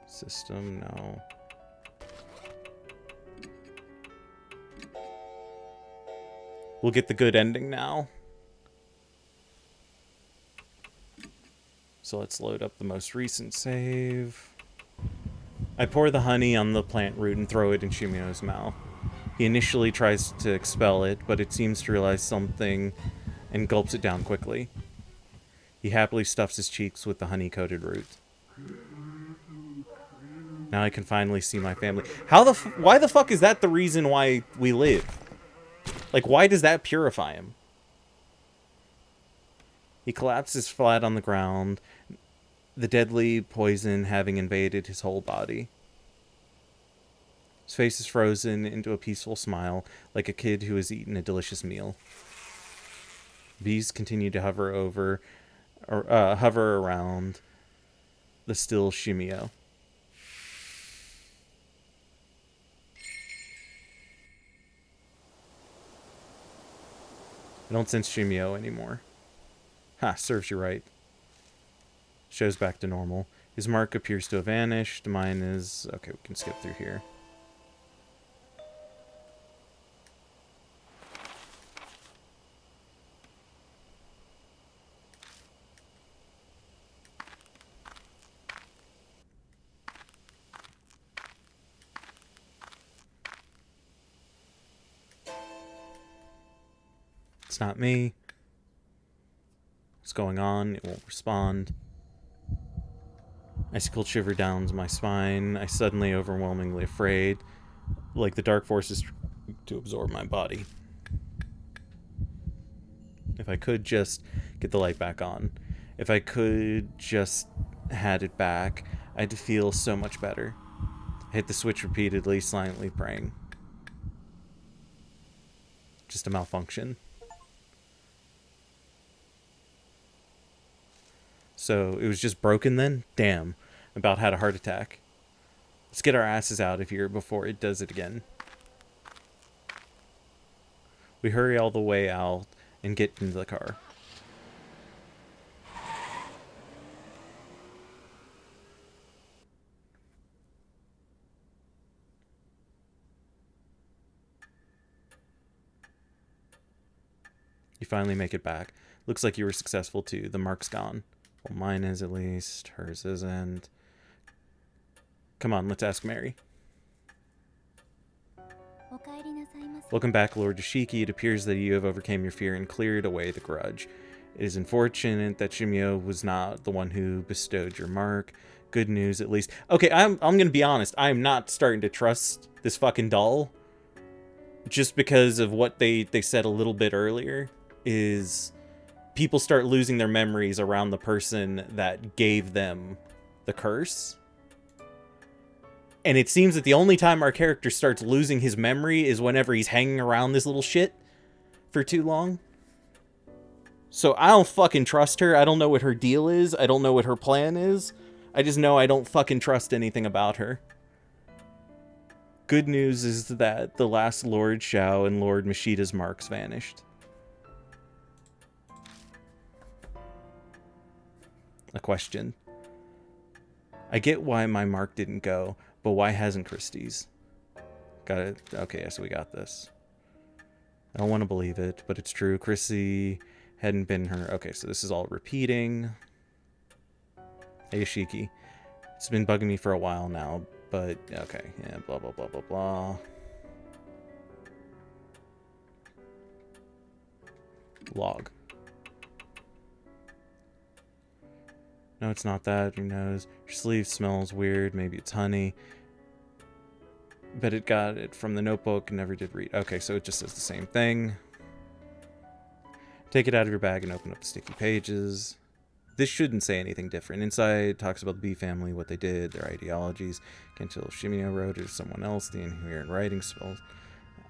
System, no. We'll get the good ending now. So let's load up the most recent save. I pour the honey on the plant root and throw it in Shimio's mouth. He initially tries to expel it, but it seems to realize something and gulps it down quickly. He happily stuffs his cheeks with the honey-coated root. Now I can finally see my family. Why the fuck is that the reason why we live? Like, why does that purify him? He collapses flat on the ground, the deadly poison having invaded his whole body. His face is frozen into a peaceful smile, like a kid who has eaten a delicious meal. Bees continue to hover around the still Shimio. I don't sense Shimio anymore. Ha, serves you right. Shows back to normal. His mark appears to have vanished. Mine is... okay, we can skip through here. It's not me. What's going on? It won't respond. Icicle shiver downs my spine. I suddenly overwhelmingly afraid, like the dark forces trying to absorb my body. If I could just get the light back on. If I could just had it back, I'd feel so much better. I hit the switch repeatedly, silently praying. Just a malfunction. So it was just broken then? Damn. About had a heart attack. Let's get our asses out of here before it does it again. We hurry all the way out and get into the car. You finally make it back. Looks like you were successful too. The mark's gone. Well, mine is at least. Hers isn't. Come on, let's ask Mary. Welcome back, Lord Yoshiki. It appears that you have overcome your fear and cleared away the grudge. It is unfortunate that Shimio was not the one who bestowed your mark. Good news, at least. Okay, I'm gonna be honest. I'm not starting to trust this fucking doll. Just because of what they said a little bit earlier. Is people start losing their memories around the person that gave them the curse. And it seems that the only time our character starts losing his memory is whenever he's hanging around this little shit for too long. So I don't fucking trust her. I don't know what her deal is. I don't know what her plan is. I just know I don't fucking trust anything about her. Good news is that the last Lord Xiao and Lord Mashida's marks vanished. A question. I get why my mark didn't go, but why hasn't Christie's? Got it. Okay, so we got this. I don't want to believe it, but it's true. Chrissy hadn't been her. Okay, so this is all repeating. Hey, Yoshiki. It's been bugging me for a while now, but okay. Yeah, blah, blah, blah, blah, blah. Log. No, it's not that. Who knows? Your sleeve smells weird. Maybe it's honey. Bet it got it from the notebook and never did read. Okay, so it just says the same thing. Take it out of your bag and open up the sticky pages. This shouldn't say anything different. Inside talks about the B family, what they did, their ideologies. Can't tell if Shimio wrote it or someone else. The inherent writing spells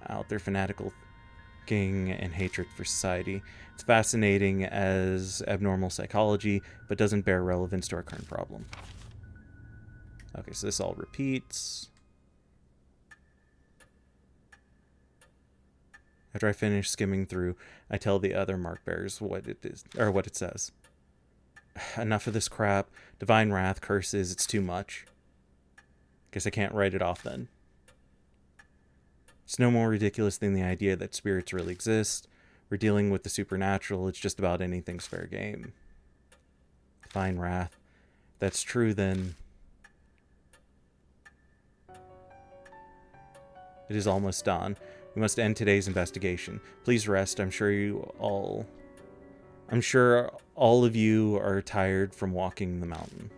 out their fanatical thinking and hatred for society. It's fascinating as abnormal psychology, but doesn't bear relevance to our current problem. Okay, so this all repeats. After I finish skimming through, I tell the other mark bearers what it is, or what it says. Enough of this crap. Divine wrath, curses, it's too much. Guess I can't write it off then. It's no more ridiculous than the idea that spirits really exist. We're dealing with the supernatural. It's just about anything's fair game. Divine wrath. If that's true, then it is almost dawn. We must end today's investigation. Please rest. I'm sure all of you are tired from walking the mountain.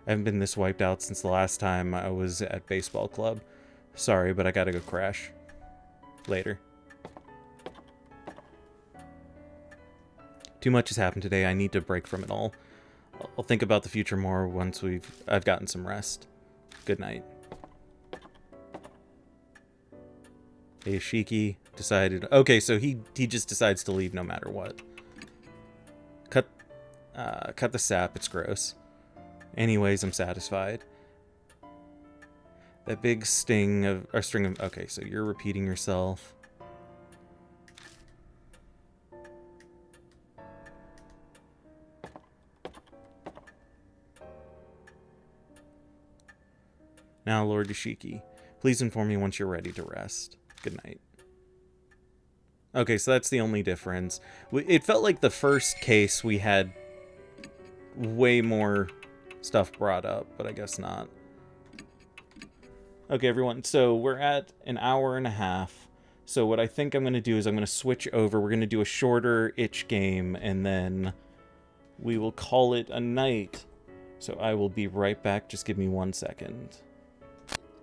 I haven't been this wiped out since the last time I was at baseball club. Sorry, but I gotta go crash. Later. Too much has happened today. I need to break from it all. I'll think about the future more once I've gotten some rest. Good night. Yoshiki decided. Okay, so he just decides to leave no matter what. Cut the sap. It's gross. Anyways, I'm satisfied. That big string of... Okay, so you're repeating yourself. Now, Lord Yoshiki, please inform me once you're ready to rest. Good night. Okay, so that's the only difference. It felt like the first case we had way more stuff brought up, but I guess not. Okay, everyone, so we're at an hour and a half. So what I think I'm going to do is I'm going to switch over. We're going to do a shorter itch game, and then we will call it a night. So I will be right back. Just give me 1 second.